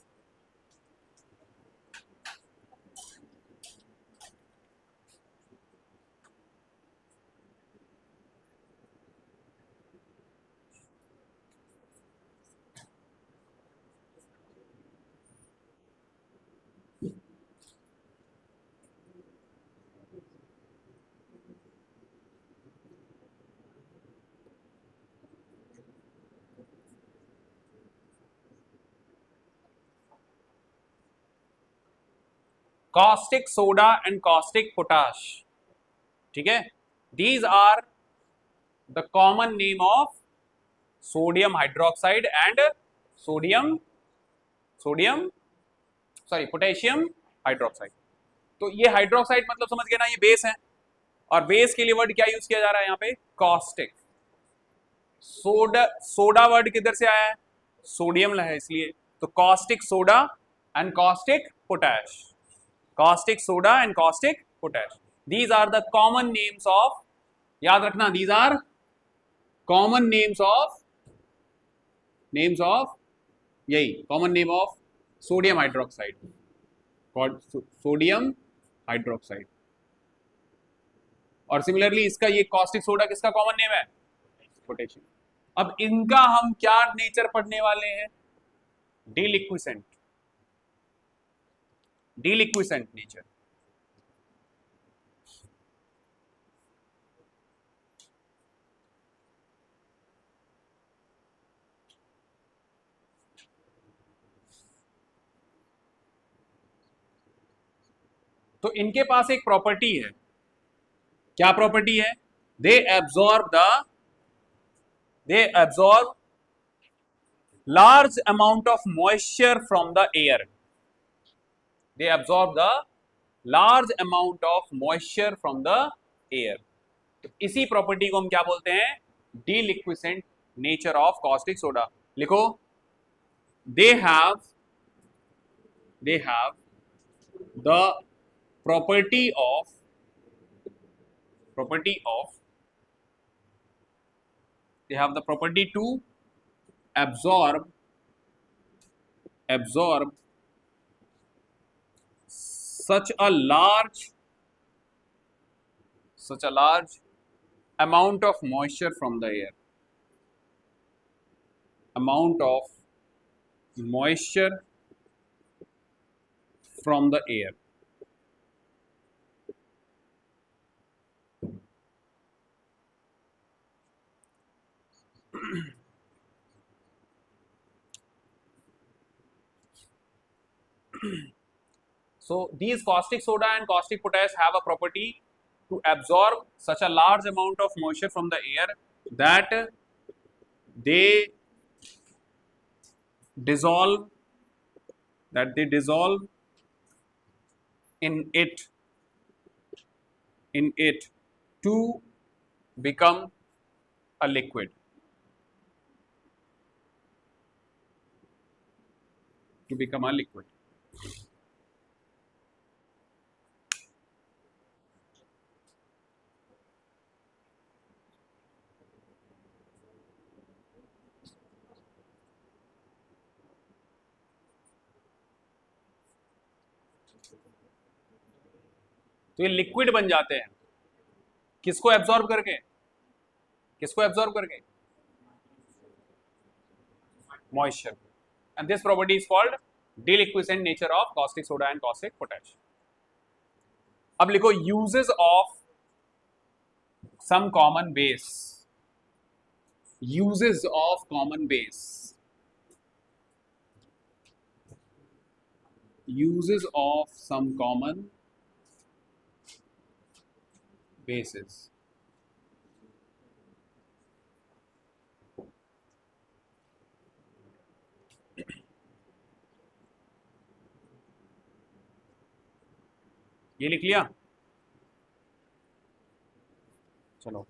caustic soda and caustic potash, ठीक है? These are the common name of sodium hydroxide and potassium hydroxide। तो ये हाइड्रोक्साइड मतलब समझ गए ना, ये बेस है, और बेस के लिए वर्ड क्या यूज किया जा रहा है यहाँ पे? कॉस्टिक। सोडा वर्ड किधर से आया है? सोडियम है इसलिए, तो caustic soda and caustic potash, caustic soda and caustic potash, these are the common names of, याद रखना, these are common names of यही common name of sodium hydroxide, called sodium hydroxide। और सिमिलरली इसका ये caustic soda किसका कॉमन नेम है? पोटेशियम। अब इनका हम क्या नेचर पढ़ने वाले हैं? Deliquescent, deliquescent nature. तो इनके पास एक प्रॉपर्टी है, क्या प्रॉपर्टी है? They absorb large amount of moisture from the air, they absorb the large amount of moisture from the air। तो इसी प्रॉपर्टी को हम क्या बोलते हैं? Deliquescent nature of caustic soda. लिखो, they have the property of they have the property to absorb such a large amount of moisture from the air, amount of moisture from the air। So these caustic soda and caustic potash have a property to absorb such a large amount of moisture from the air that they dissolve in it to become a liquid. To become a liquid. तो ये लिक्विड बन जाते हैं किसको एब्जॉर्ब करके? किसको एब्जॉर्ब करके? Moisture. And this property is called deliquescent nature of caustic soda and caustic potash. अब लिखो uses of some common base. Uses of common base. Uses of some common bases. ये लिख लिया. चलो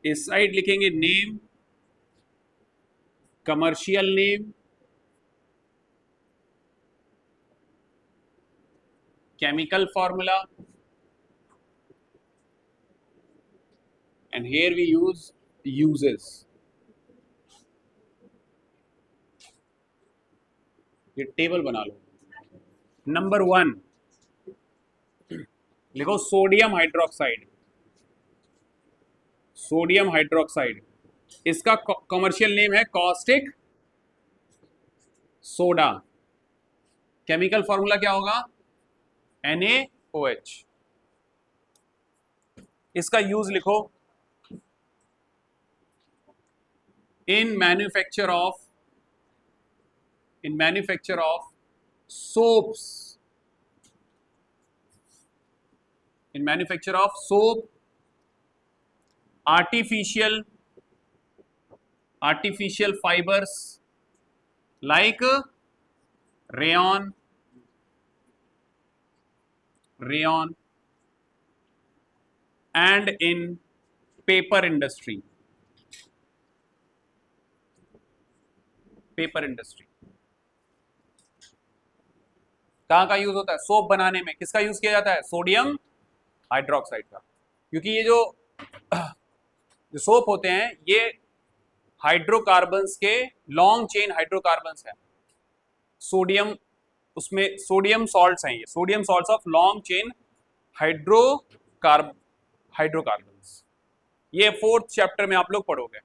इस साइड लिखेंगे name, commercial name, chemical formula, and here we use uses. ये टेबल बना लो. नंबर 1 लिखो सोडियम हाइड्रोक्साइड. सोडियम हाइड्रोक्साइड इसका कमर्शियल नेम है कॉस्टिक सोडा. केमिकल फॉर्मूला क्या होगा? NaOH. इसका यूज लिखो इन manufacture of soaps. In manufacture of soap, artificial fibers like rayon and in paper industry. कहाँ का यूज होता है? सोप बनाने में किसका यूज किया जाता है? सोडियम हाइड्रोक्साइड का. क्योंकि ये जो सोप होते हैं ये हाइड्रोकार्बन्स के लॉन्ग चेन हाइड्रोकार्बन्स है. सोडियम, उसमें सोडियम सॉल्ट्स हैं. ये sodium salts of long chain hydrocarbons. ये 4th चैप्टर में आप लोग पढ़ोगे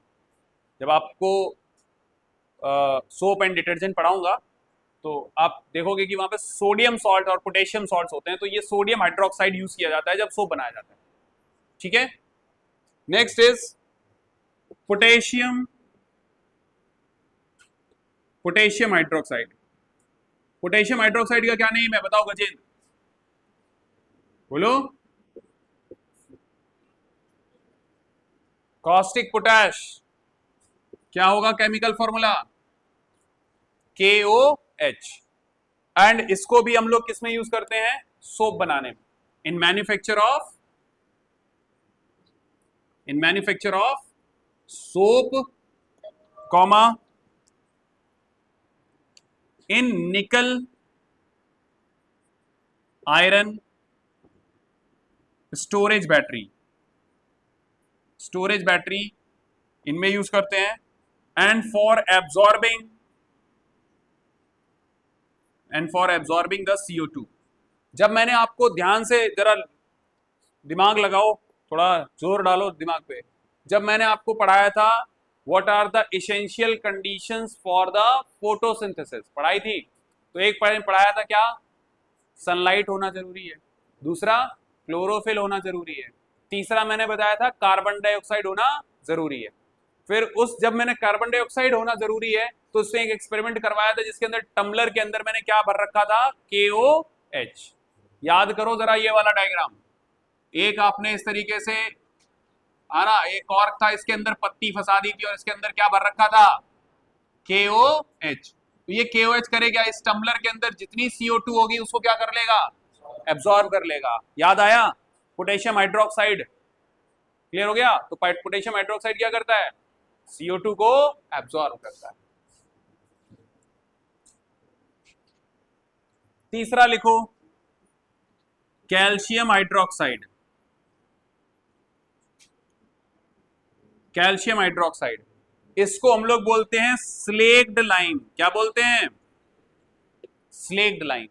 जब आपको सोप एंड डिटर्जेंट पढ़ाऊंगा. तो आप देखोगे कि वहां पे सोडियम सॉल्ट और पोटेशियम सॉल्ट्स होते हैं. तो ये सोडियम हाइड्रोक्साइड यूज किया जाता है जब सोप बनाया जाता है. ठीक है. Next is potassium hydroxide. Potassium hydroxide का क्या नेम है? बताओ गजेंद्र, बोलो. Caustic potash. क्या होगा केमिकल फॉर्मूला? KOH. एंड इसको भी हम लोग किस में यूज करते हैं? सोप बनाने में. In manufacture of soap, comma, in nickel, iron, storage battery इनमें यूज करते हैं. And for absorbing the CO2. जब मैंने आपको ध्यान से जरा दिमाग लगाओ, थोड़ा जोर डालो दिमाग पे. जब मैंने आपको पढ़ाया था what are the essential conditions for the photosynthesis पढ़ाई थी. तो एक पढ़ाया था क्या? सनलाइट होना जरूरी है. दूसरा क्लोरोफिल होना जरूरी है. तीसरा मैंने बताया था कार्बन डाइऑक्साइड होना जरूरी है। फिर उस जब मैंने कार्बन डाइऑक्साइड होना जरूरी है तो उसमें एक एक्सपेरिमेंट करवाया था जिसके अंदर टम्बलर के अंदर मैंने क्या भर रखा था, KOH। याद करो जरा ये वाला डायग्राम, एक आपने इस तरीके से आना, एक कॉर्क था इसके अंदर पत्ती फंसा दी थी और इसके अंदर क्या भर रखा था, KOH। तो ये KOH करेगा इस टम्बलर के अंदर जितनी CO2 होगी उसको क्या कर लेगा, एब्जॉर्ब कर लेगा। याद आया, पोटेशियम हाइड्रोक्साइड, क्लियर हो गया। तो पोटेशियम हाइड्रोक्साइड क्या करता है, CO2 को एब्जॉर्ब करता है। तीसरा लिखो कैल्शियम हाइड्रोक्साइड, कैल्शियम हाइड्रोक्साइड, इसको हम लोग बोलते हैं स्लेक्ड लाइम। क्या बोलते हैं, स्लेक्ड लाइम।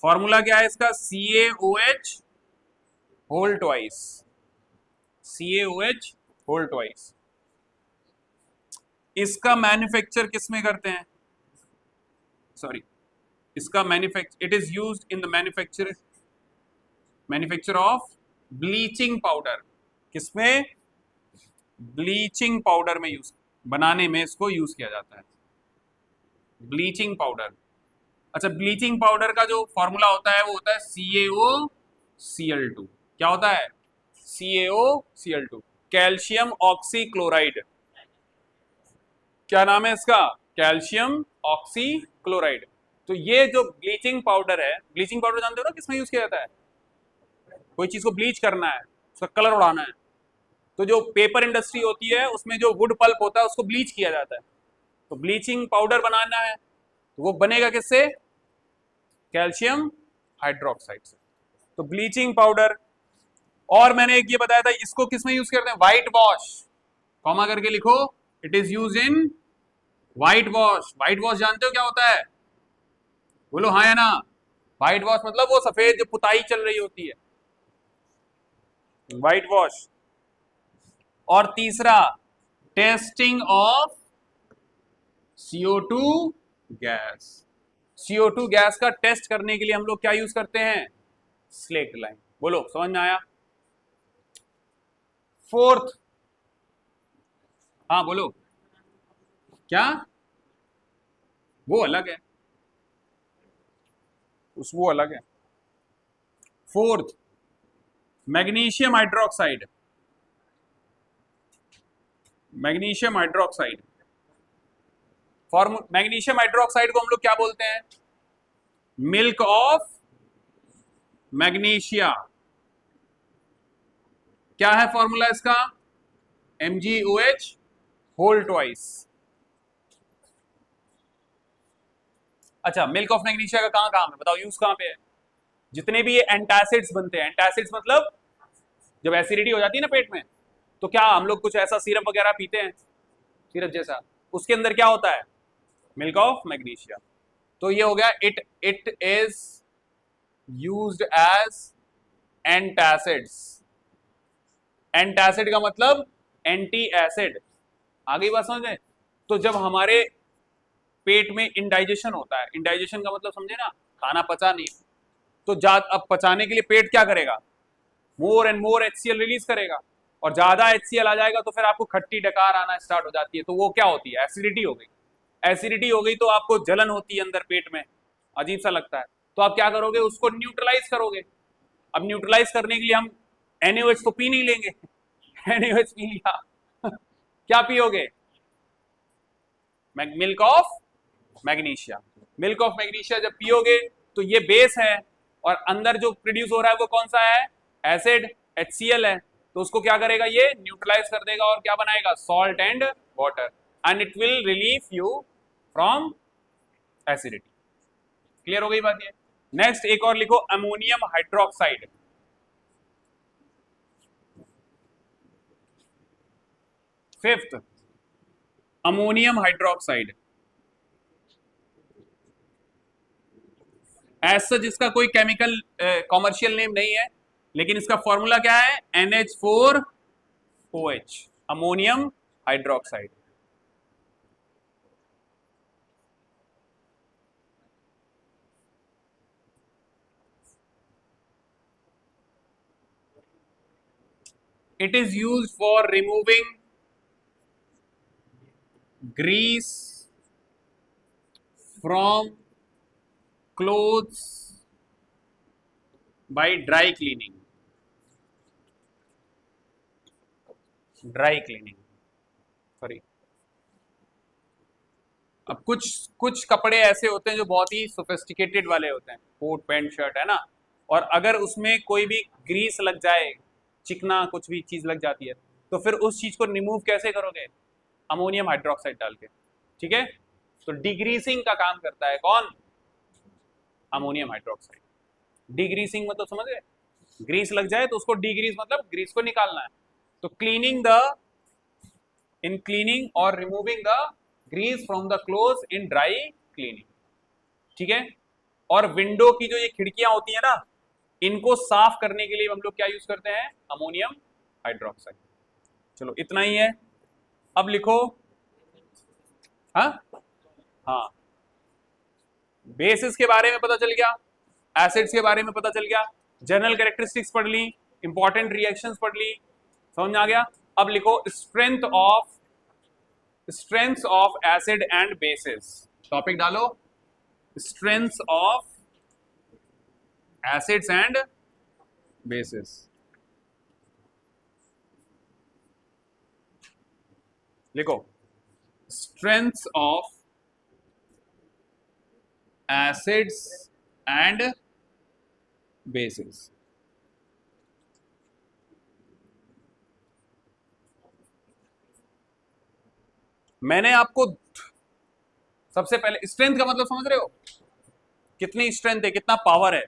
फॉर्मूला क्या है इसका, CaOH whole twice, CaOH whole twice. इसका मैन्युफैक्चर किस में करते हैं, सॉरी, इसका manufacture, it is used in the manufacture of bleaching powder. किसमें, ब्लीचिंग पाउडर में यूज, बनाने में इसको यूज किया जाता है, ब्लीचिंग पाउडर। अच्छा, ब्लीचिंग पाउडर का जो फॉर्मूला होता है वो होता है CaOCl2। क्या होता है, CaOCl2, कैल्शियम ऑक्सीक्लोराइड। क्या नाम है इसका, कैल्शियम ऑक्सीक्लोराइड। तो ये जो ब्लीचिंग पाउडर है, ब्लीचिंग पाउडर जानते हो ना किसमें यूज किया जाता है, कोई चीज को ब्लीच करना है, उसका कलर उड़ाना है, तो जो पेपर इंडस्ट्री होती है उसमें जो वुड पल्प होता है उसको ब्लीच किया जाता है। तो ब्लीचिंग पाउडर बनाना है तो वो बनेगा किससे, कैल्शियम हाइड्रोक्साइड से। तो ब्लीचिंग पाउडर। और मैंने एक ये बताया था इसको किसमें यूज करते हैं, व्हाइट वॉश, कॉमा करके लिखो, it is use in white wash. White wash जानते हो क्या होता है, बोलो हाँ या ना। व्हाइट वॉश मतलब वो सफेद जो पुताई चल रही होती है, व्हाइट वॉश। और तीसरा testing of CO2 gas. CO2 gas का टेस्ट करने के लिए हम लोग क्या यूज करते हैं, स्लेक्ड लाइम। बोलो समझ में आया। फोर्थ, हाँ बोलो, क्या, वो अलग है, उस वो अलग है। Fourth, magnesium hydroxide, magnesium hydroxide. Magnesium hydroxide को हम लोग क्या बोलते हैं, मिल्क ऑफ मैग्नीशिया। क्या है फॉर्मूला इसका, MgOH होल ट्वाइस। अच्छा, मिल्क ऑफ मैग्नीशिया का कहां काम है बताओ, यूज कहां पे है, जितने भी ये एंटासिड्स बनते हैं, एंटासिड्स मतलब जब एसिडिटी हो जाती है ना पेट में, तो क्या हम लोग कुछ ऐसा सिरप वगैरह पीते हैं, सिरप जैसा, उसके अंदर क्या होता है, मिल्क ऑफ मैग्नीशिया। तो ये हो गया, it is used as antacids. Antacid का मतलब एंटी एसिड, आ गई बात समझ में। तो जब हमारे पेट में इंडाइजेशन होता है, इंडाइजेशन का मतलब समझे ना, खाना पचा नहीं, तो अब पचाने के लिए पेट क्या करेगा, more and more HCl release करेगा, और ज्यादा HCl आ जाएगा तो फिर आपको खट्टी डकार आना स्टार्ट हो जाती है, तो वो क्या होती है, एसिडिटी हो गई। एसिडिटी हो गई तो आपको जलन होती है अंदर पेट में, अजीब सा लगता है, तो आप क्या करोगे, उसको न्यूट्रलाइज करोगे। अब न्यूट्रलाइज करने के लिए हम NaOH तो पी नहीं लेंगे NaOH पी लिया क्या पियोगे, milk of magnesia. Milk of magnesia जब पियोगे तो ये बेस है, और अंदर जो प्रोड्यूस हो रहा है वो कौन सा है, एसिड HCl है, तो उसको क्या करेगा, ये न्यूट्रलाइज कर देगा और क्या बनाएगा, salt and water, and it will relieve you from acidity. Clear हो गई बात ये। नेक्स्ट एक और लिखो, ammonium hydroxide. Fifth, ammonium hydroxide. ऐसा जिसका कोई केमिकल कॉमर्शियल नेम नहीं है, लेकिन इसका फॉर्मूला क्या है, NH4OH, ammonium hydroxide. It is used for removing grease from clothes by dry cleaning. Dry cleaning, sorry. अब कुछ कपड़े ऐसे होते हैं जो बहुत ही सोफिस्टिकेटेड वाले होते हैं, कोट पैंट शर्ट है ना, और अगर उसमें कोई भी ग्रीस लग जाए, चिकना कुछ भी चीज लग जाती है, तो फिर उस चीज को रिमूव कैसे करोगे? अमोनियम हाइड्रोक्साइड डाल के, ठीक है। तो डिग्रीसिंग का काम करता है कौन? Ammonium hydroxide. डिग्रीसिंग मतलब समझ गए, ग्रीस लग जाए तो उसको डिग्रीस मतलब ग्रीस को निकालना है। तो क्लीनिंग और removing the grease from the cloth in dry cleaning, ठीक है। और विंडो की जो ये खिड़कियां होती है ना, इनको साफ करने के लिए हम लोग क्या यूज करते हैं? Ammonium hydroxide. चलो इतना ही है, अब लिखो। हाँ हाँ, बेसिस के बारे में पता चल गया, एसिड्स के बारे में पता चल गया, जनरल कैरेक्टरिस्टिक्स पढ़ ली, इंपॉर्टेंट रिएक्शंस पढ़ ली, समझ में आ गया। अब लिखो strength of acid and bases. Topic डालो, strength of acids and bases. लिखो, strength of acids and bases. मैंने आपको सबसे पहले स्ट्रेंथ का मतलब समझ रहे हो, कितनी स्ट्रेंथ है, कितना पावर है।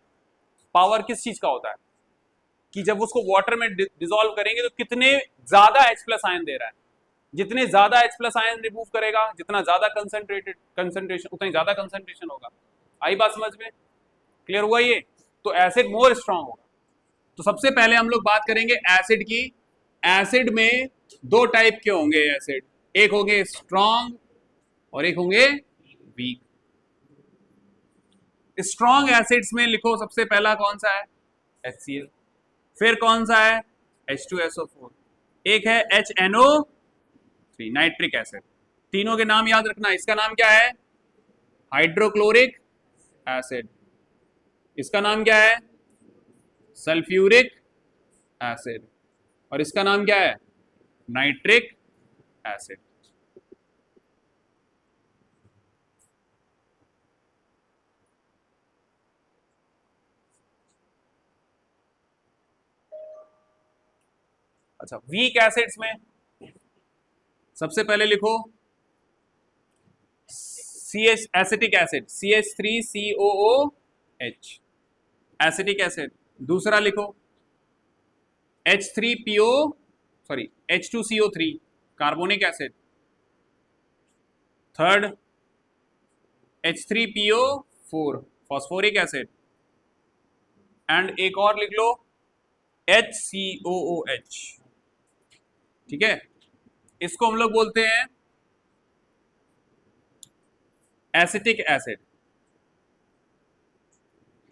पावर किस चीज का होता है कि जब उसको वाटर में डिसॉल्व करेंगे तो कितने ज्यादा H+ आयन दे रहा है। जितने ज्यादा H+ आयन रिमूव करेगा, जितना ज्यादा कंसंट्रेशन, उतना ज्यादा कंसंट्रेशन होगा। आई बात समझ में? क्लियर हुआ ये? तो एसिड मोर स्ट्रांग होगा। तो सबसे पहले हम लोग बात करेंगे एसिड की। एसिड में दो टाइप के होंगे एसिड, एक होंगे स्ट्रांग और एक होंगे वीक। स्ट्रांग एसिड्स में लिखो, सबसे पहला कौन सा है? HCl। फिर कौन सा है? H2SO4। एक है HNO3, नाइट्रिक एसिड। तीनों के नाम याद रखना। इसका नाम क्या है? Hydrochloric acid. इसका नाम क्या है? Sulphuric acid. और इसका नाम क्या है? Nitric acid. अच्छा, वीक एसिड्स में सबसे पहले लिखो CH acetic acid, CH3COOH acetic acid. दूसरा लिखो H2CO3 carbonic acid. Third H3PO4 phosphoric acid. And एक और लिख लो HCOOH, ठीक है। इसको हम लोग बोलते हैं एसिटिक एसिड।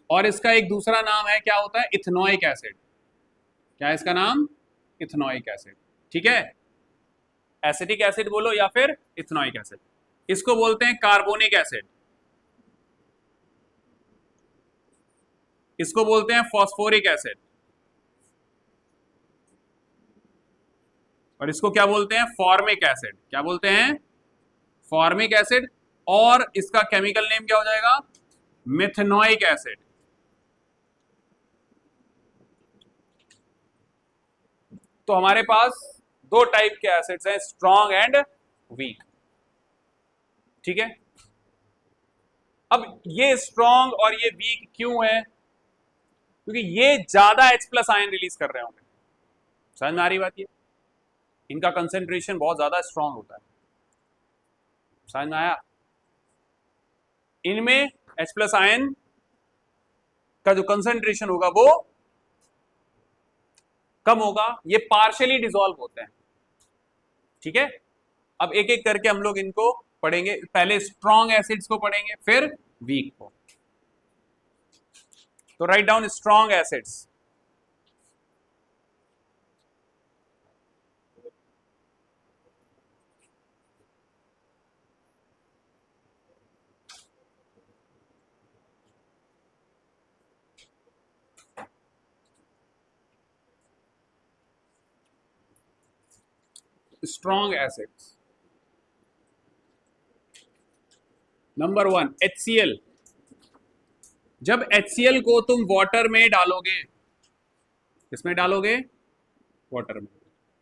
और इसका एक दूसरा नाम है, क्या होता है? Ethanoic acid. क्या है इसका नाम? इथेनॉइक एसिड, ठीक है। एसिटिक एसिड बोलो या फिर इथेनॉइक एसिड। इसको बोलते हैं कार्बोनिक एसिड, इसको बोलते हैं फॉस्फोरिक एसिड, और इसको क्या बोलते हैं? Formic acid. क्या बोलते हैं? Formic acid. और इसका केमिकल नेम क्या हो जाएगा? मिथेनॉइक एसिड। तो हमारे पास दो टाइप के एसिड्स हैं, स्ट्रॉन्ग एंड वीक, ठीक है। अब ये स्ट्रॉन्ग और ये वीक क्यों है? क्योंकि ये ज्यादा H+ आयन रिलीज कर रहे होंगे। समझ में आ रही बात? ये इनका कंसेंट्रेशन बहुत ज्यादा स्ट्रॉन्ग होता है। समझ में आया? इनमें H+ आयन का जो कंसेंट्रेशन होगा वो कम होगा, ये पार्शियली डिसॉल्व होते हैं, ठीक है। अब एक एक करके हम लोग इनको पढ़ेंगे। पहले स्ट्रॉन्ग एसिड्स को पढ़ेंगे, फिर वीक को। तो write down strong acids. Strong acids. Number 1 HCl। जब HCl को तुम वाटर में डालोगे, किसमें डालोगे? वाटर में,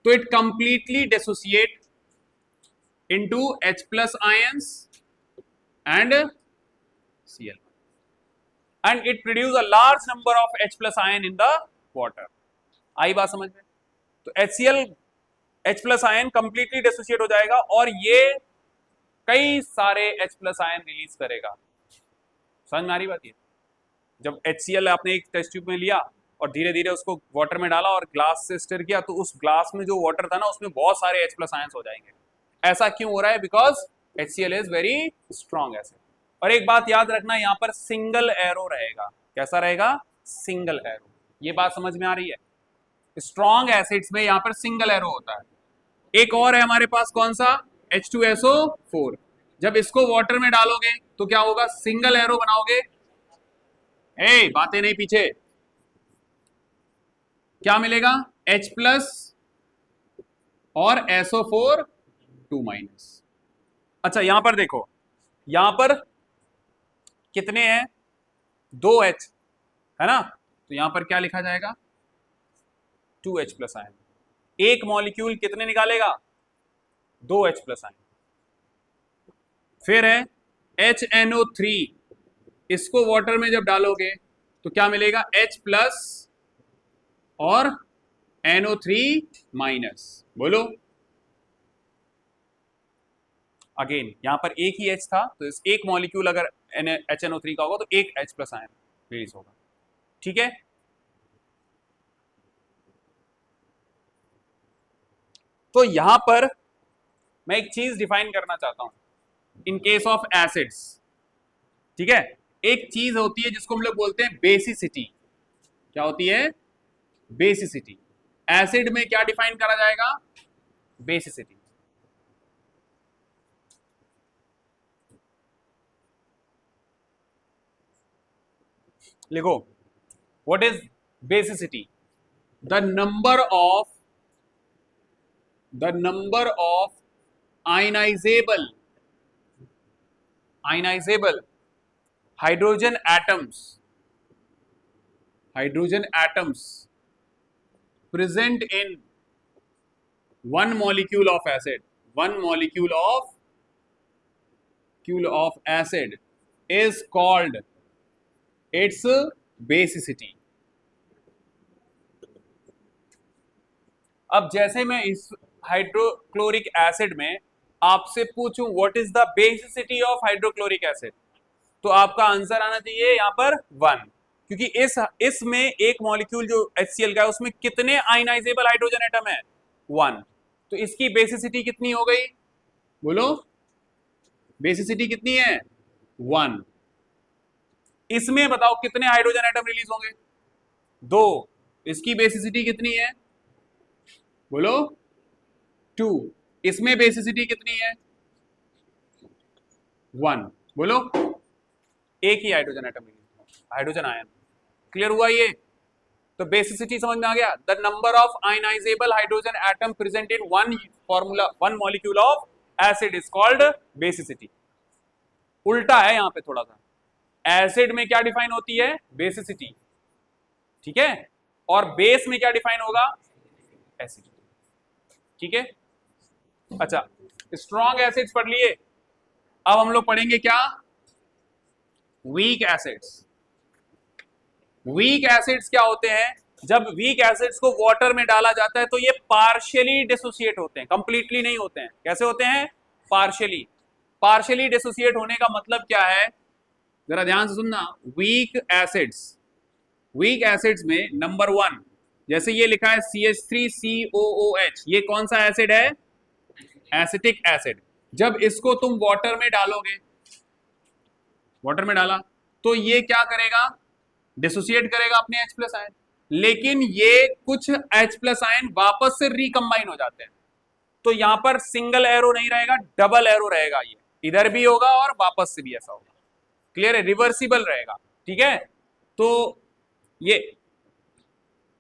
तो it completely dissociate into H plus ions and Cl, and it produce a large number of H plus ion in the water। आई बात समझ में? तो HCl H plus ion completely dissociate हो जाएगा और ये कई सारे H plus ion रिलीज करेगा। समझ में आ रही बात? ये जब HCl आपने एक टेस्ट ट्यूब में लिया और धीरे धीरे उसको वाटर में डाला और ग्लास से स्टर किया, तो उस ग्लास में जो वाटर था ना, उसमें बहुत सारे H plus ions हो जाएंगे। ऐसा क्यों हो रहा है? Because HCl is very strong acid. और एक बात याद रखना, यहां पर सिंगल एरो रहेगा। कैसा रहेगा? Single arrow. ये बात समझ में आ रही है? स्ट्रॉन्ग एसिड्स में यहां पर सिंगल एरो होता है। एक और है हमारे पास, कौन सा? H2SO4। जब इसको वाटर में डालोगे तो क्या होगा? सिंगल एरो बनाओगे। बातें नहीं पीछे। क्या मिलेगा? H प्लस और SO4 2-। अच्छा, यहां पर देखो, यहां पर कितने हैं? 2H है ना, तो यहां पर क्या लिखा जाएगा? 2H plus ion. एक मॉलिक्यूल कितने निकालेगा? 2H plus ion. फिर है HNO3। इसको वाटर में जब डालोगे तो क्या मिलेगा? H प्लस और NO3 माइनस। बोलो अगेन, यहां पर एक ही H था, तो इस एक मॉलिक्यूल अगर HNO3 का होगा तो एक H प्लस आयन रिलीज होगा। ठीक है, तो यहां पर मैं एक चीज डिफाइन करना चाहता हूं इन केस ऑफ एसिड्स। ठीक है, एक चीज होती है जिसको हम लोग बोलते हैं बेसिसिटी। क्या होती है? बेसिसिटी। एसिड में क्या डिफाइन करा जाएगा? बेसिसिटी। लिखो, what is basicity? The number of ionizable hydrogen atoms present in one molecule of acid is called its basicity। अब जैसे मैं इस हाइड्रोक्लोरिक एसिड में आपसे पूछूं what is the basicity of hydrochloric acid, तो आपका आंसर आना चाहिए यहां पर 1, क्योंकि इसमें एक मॉलिक्यूल जो HCl का है उसमें कितने आयनाइजेबल हाइड्रोजन एटम है? 1। तो इसकी बेसिसिटी कितनी हो गई? बोलो, बेसिसिटी कितनी है? 1। इसमें बताओ कितने हाइड्रोजन एटम रिलीज होंगे? 2। इसकी बेसिसिटी कितनी है? बोलो 2। इसमें बेसिसिटी कितनी है? 1। बोलो, एक ही hydrogen atom, hydrogen ion. Clear हुआ ये? तो बेसिसिटी समझ में आ गया? The number of ionisable hydrogen atom present in one molecule of acid is called basicity. उल्टा है यहां पे थोड़ा सा। एसिड में क्या डिफाइन होती है? बेसिसिटी। ठीक है, और बेस में क्या डिफाइन होगा? एसिडिटी। ठीक है, अच्छा, स्ट्रॉन्ग एसिड्स पढ़ लिए। अब हम लोग पढ़ेंगे क्या? Weak acids. वीक एसिड्स क्या होते हैं? जब वीक एसिड्स को वाटर में डाला जाता है तो ये पार्शियली डिसोसिएट होते हैं, कंप्लीटली नहीं होते हैं। कैसे होते हैं? पार्शियली डिसोसिएट होने का मतलब क्या है? जरा ध्यान से सुनना। वीक एसिड्स में नंबर 1, जैसे ये लिखा है CH3COOH, ये कौन सा एसिड है? Acetic acid. जब इसको तुम वाटर में डालोगे, वाटर में डाला तो ये क्या करेगा? डिसोसिएट करेगा अपने H प्लस आयन, लेकिन ये कुछ H प्लस आयन वापस से रिकंबाइन हो जाते हैं। तो यहां पर सिंगल एरो नहीं रहेगा, डबल एरो रहेगा। ये इधर भी होगा और वापस से भी ऐसा होगा। क्लियर है? रिवर्सिबल रहेगा। ठीक है, तो ये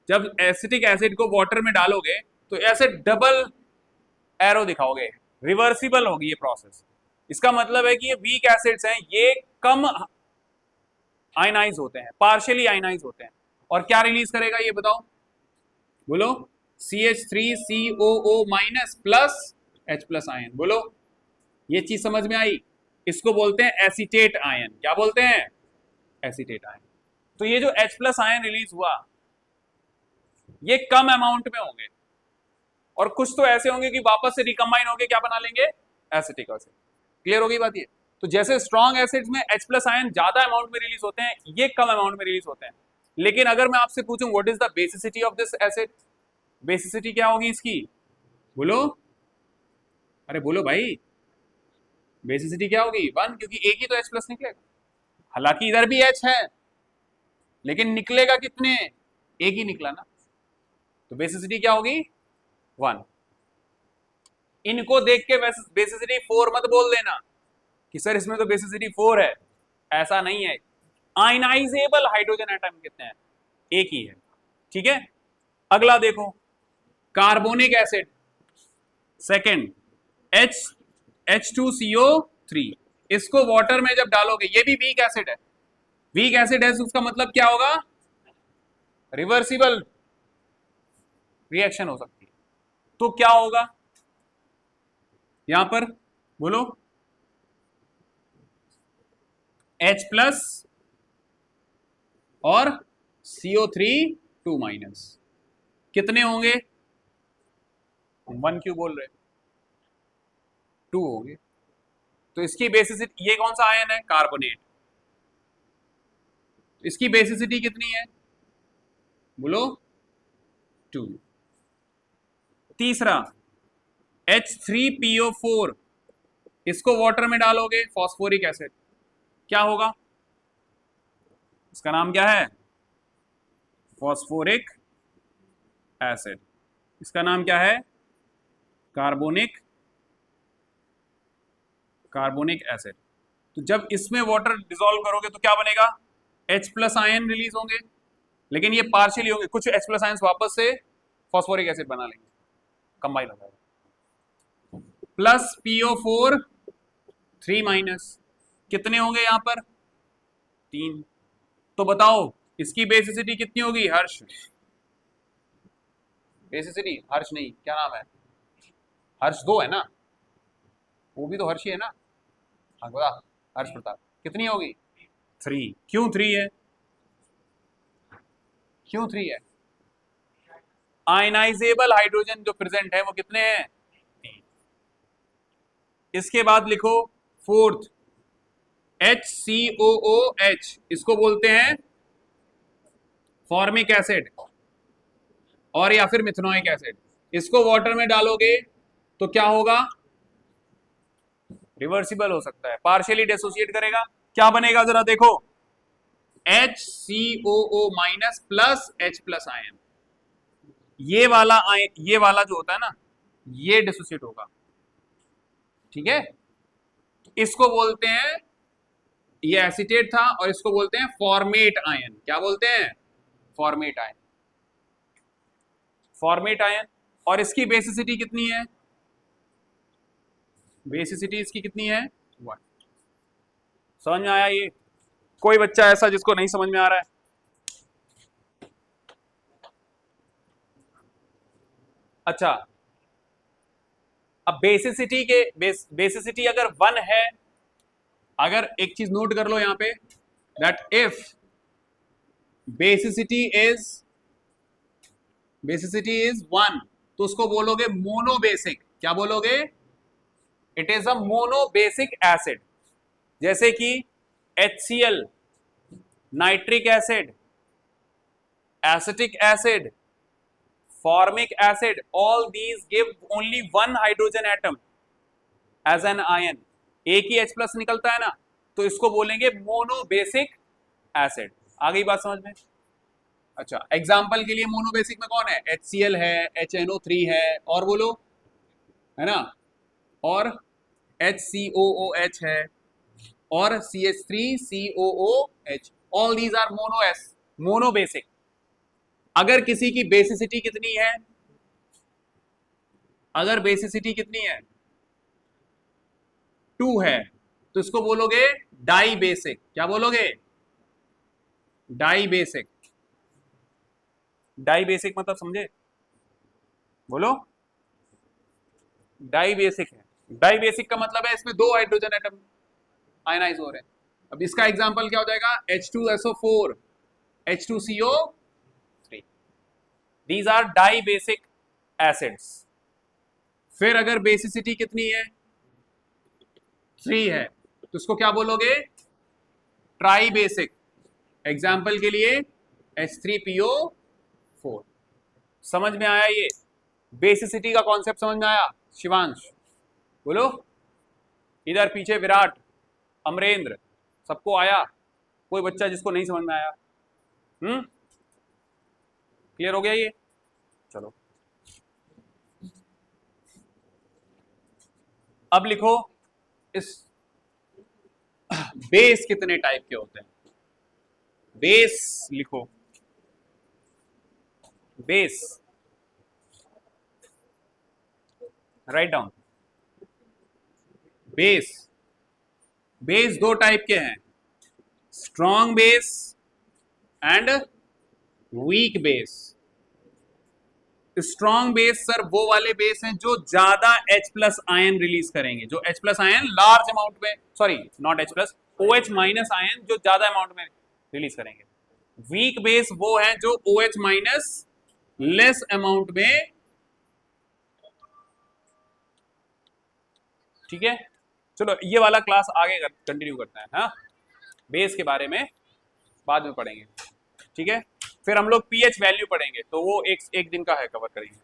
जब एसिटिक एसिड को वाटर में डालोगे तो ऐसे डबल एरो दिखाओगे, रिवर्सिबल होगी ये प्रोसेस। इसका मतलब है कि ये वीक एसिड्स हैं, ये कम आयनाइज होते हैं, पार्शियली आयनाइज होते हैं, और क्या रिलीज करेगा ये बताओ, बोलो। CH3COO minus plus H plus ion, बोलो। ये चीज समझ में आई? इसको बोलते हैं एसीटेट आयन। क्या बोलते हैं? Acetate ion. तो ये जो H प्लस आयन रिलीज हुआ, ये कम अमाउंट में होंगे, और कुछ तो ऐसे होंगे कि वापस से रिकम्बाइन होके क्या बना लेंगे, एसिटिक एसिड। क्लियर होगी बात ये? तो जैसे स्ट्रॉन्ग एसिड्स में H प्लस आयन ज्यादा अमाउंट में रिलीज होते हैं, ये कम अमाउंट में रिलीज होते हैं। लेकिन अगर मैं आपसे पूछूं what is the basicity of this acid, basicity क्या होगी इसकी, बोलो। अरे बोलो भाई, बेसिसिटी क्या होगी? 1, क्योंकि एक ही तो H प्लस निकलेगा। हालांकि इधर भी H है, लेकिन निकलेगा कितने, एक ही निकला ना, तो बेसिसिटी क्या होगी? 1। इनको देख के बेसिसिटी 4 मत बोल देना कि सर इसमें तो बेसिसिटी 4 है, ऐसा नहीं है। आयनाइजेबल हाइड्रोजन एटम कितने हैं? एक ही है। ठीक है, अगला देखो, कार्बोनिक एसिड सेकंड H2CO3, इसको वाटर में जब डालोगे, ये भी वीक एसिड है। वीक एसिड है, उसका मतलब क्या होगा, रिवर्सिबल रिएक्शन हो सकती है। तो क्या होगा यहां पर, बोलो। H प्लस और CO3 2 माइनस, कितने होंगे? 1 क्यों बोल रहे, 2 होंगे। तो इसकी बेसिसिटी, ये कौन सा आयन है, कार्बोनेट, इसकी बेसिसिटी कितनी है, बोलो, 2। तीसरा H3PO4, इसको वाटर में डालोगे, फॉस्फोरिक एसिड, क्या होगा? इसका नाम क्या है, फॉस्फोरिक एसिड। इसका नाम क्या है, कार्बोनिक एसिड। तो जब इसमें वाटर डिसॉल्व करोगे तो क्या बनेगा, H प्लस आयन रिलीज होंगे, लेकिन ये पार्शियली होंगे, कुछ H प्लस आयन वापस से फॉस्फोरिक एसिड बना लेंगे, कंबाइन हो जाएगा। प्लस PO4 3 माइनस, कितने होंगे यहां पर, 3। तो बताओ इसकी बेसिसिटी कितनी होगी, हर्ष? बेसिसिटी, हर्ष नहीं, क्या नाम है, हर्ष 2 है ना, वो भी तो हर्ष ही है ना, हाँ बता, हर्ष प्रताप, कितनी होगी, 3। क्यों 3 है, क्यों 3 है? आयनाइजेबल हाइड्रोजन जो प्रेजेंट है वो कितने हैं, 3। इसके बाद लिखो फोर्थ HCOOH, इसको बोलते हैं फॉर्मिक एसिड और या फिर मिथेनोइक एसिड। इसको वाटर में डालोगे तो क्या होगा, रिवर्सिबल हो सकता है, पार्शियली डिसोसिएट करेगा, क्या बनेगा जरा देखो, HCOO minus plus H plus ion. ये वाला जो होता है ना, ये डिसोसिएट होगा, ठीक है। इसको बोलते हैं, ये एसीटेट था, और इसको बोलते हैं फॉर्मेट आयन। क्या बोलते हैं, फॉर्मेट आयन, फॉर्मेट आयन। और इसकी बेसिसिटी कितनी है, बेसिसिटी इसकी कितनी है, 1। समझ में आया ये? कोई बच्चा ऐसा जिसको नहीं समझ में आ रहा है? अच्छा, अब बेसिसिटी अगर 1 है, अगर एक चीज नोट कर लो यहां पे, दैट इफ बेसिसिटी इज 1, तो उसको बोलोगे मोनोबेसिक। क्या बोलोगे, it is a monobasic acid. जैसे कि HCl, nitric acid, acetic acid, formic acid, all these give only 1 hydrogen atom as an ion. एक ही H प्लस निकलता है ना, तो इसको बोलेंगे मोनोबेसिक एसिड। आ गई बात समझ में? अच्छा, एग्जाम्पल के लिए मोनोबेसिक में कौन है, HCl है, HNO3 है, और बोलो, है ना, और HCOOH है, और CH3COOH, all these are monobasic. अगर किसी की बेसिसिटी कितनी है, अगर बेसिसिटी कितनी है 2 है तो इसको बोलोगे डाई बेसिक। क्या बोलोगे? Die basic. डाई बेसिक मतलब समझे? बोलो। डाई बेसिक है। डाई बेसिक का मतलब है इसमें 2 हाइड्रोजन एटम आयनाइज हो रहे हैं। अब इसका एग्जांपल क्या हो जाएगा? H2SO4 H2CO3। These are dibasic acids. फिर अगर बेसिसिटी कितनी है 3 है तो इसको क्या बोलोगे? Try basic. एग्जाम्पल के लिए H3PO4। समझ में आया? ये बेसिसिटी का कॉन्सेप्ट समझ में आया? शिवांश बोलो। इधर पीछे विराट, अमरेंद्र, सबको आया? कोई बच्चा जिसको नहीं समझ में आया? क्लियर हो गया ये? चलो अब लिखो इस बेस कितने टाइप के होते हैं? बेस लिखो। Base write down. Base, base 2 type के हैं, strong base and weak base. Strong base sir वो वाले बेस हैं जो ज्यादा H+ आयन रिलीज करेंगे, जो H+ आयन लार्ज अमाउंट में, sorry not H+, OH- ion जो ज्यादा अमाउंट में रिलीज करेंगे। वीक बेस वो हैं जो OH- लेस अमाउंट में। ठीक है, चलो ये वाला क्लास आगे कंटिन्यू करते हैं। हाँ, बेस के बारे में बाद में पढ़ेंगे। ठीक है, फिर हम लोग pH वैल्यू पढ़ेंगे, तो वो एक दिन का है, कवर करेंगे।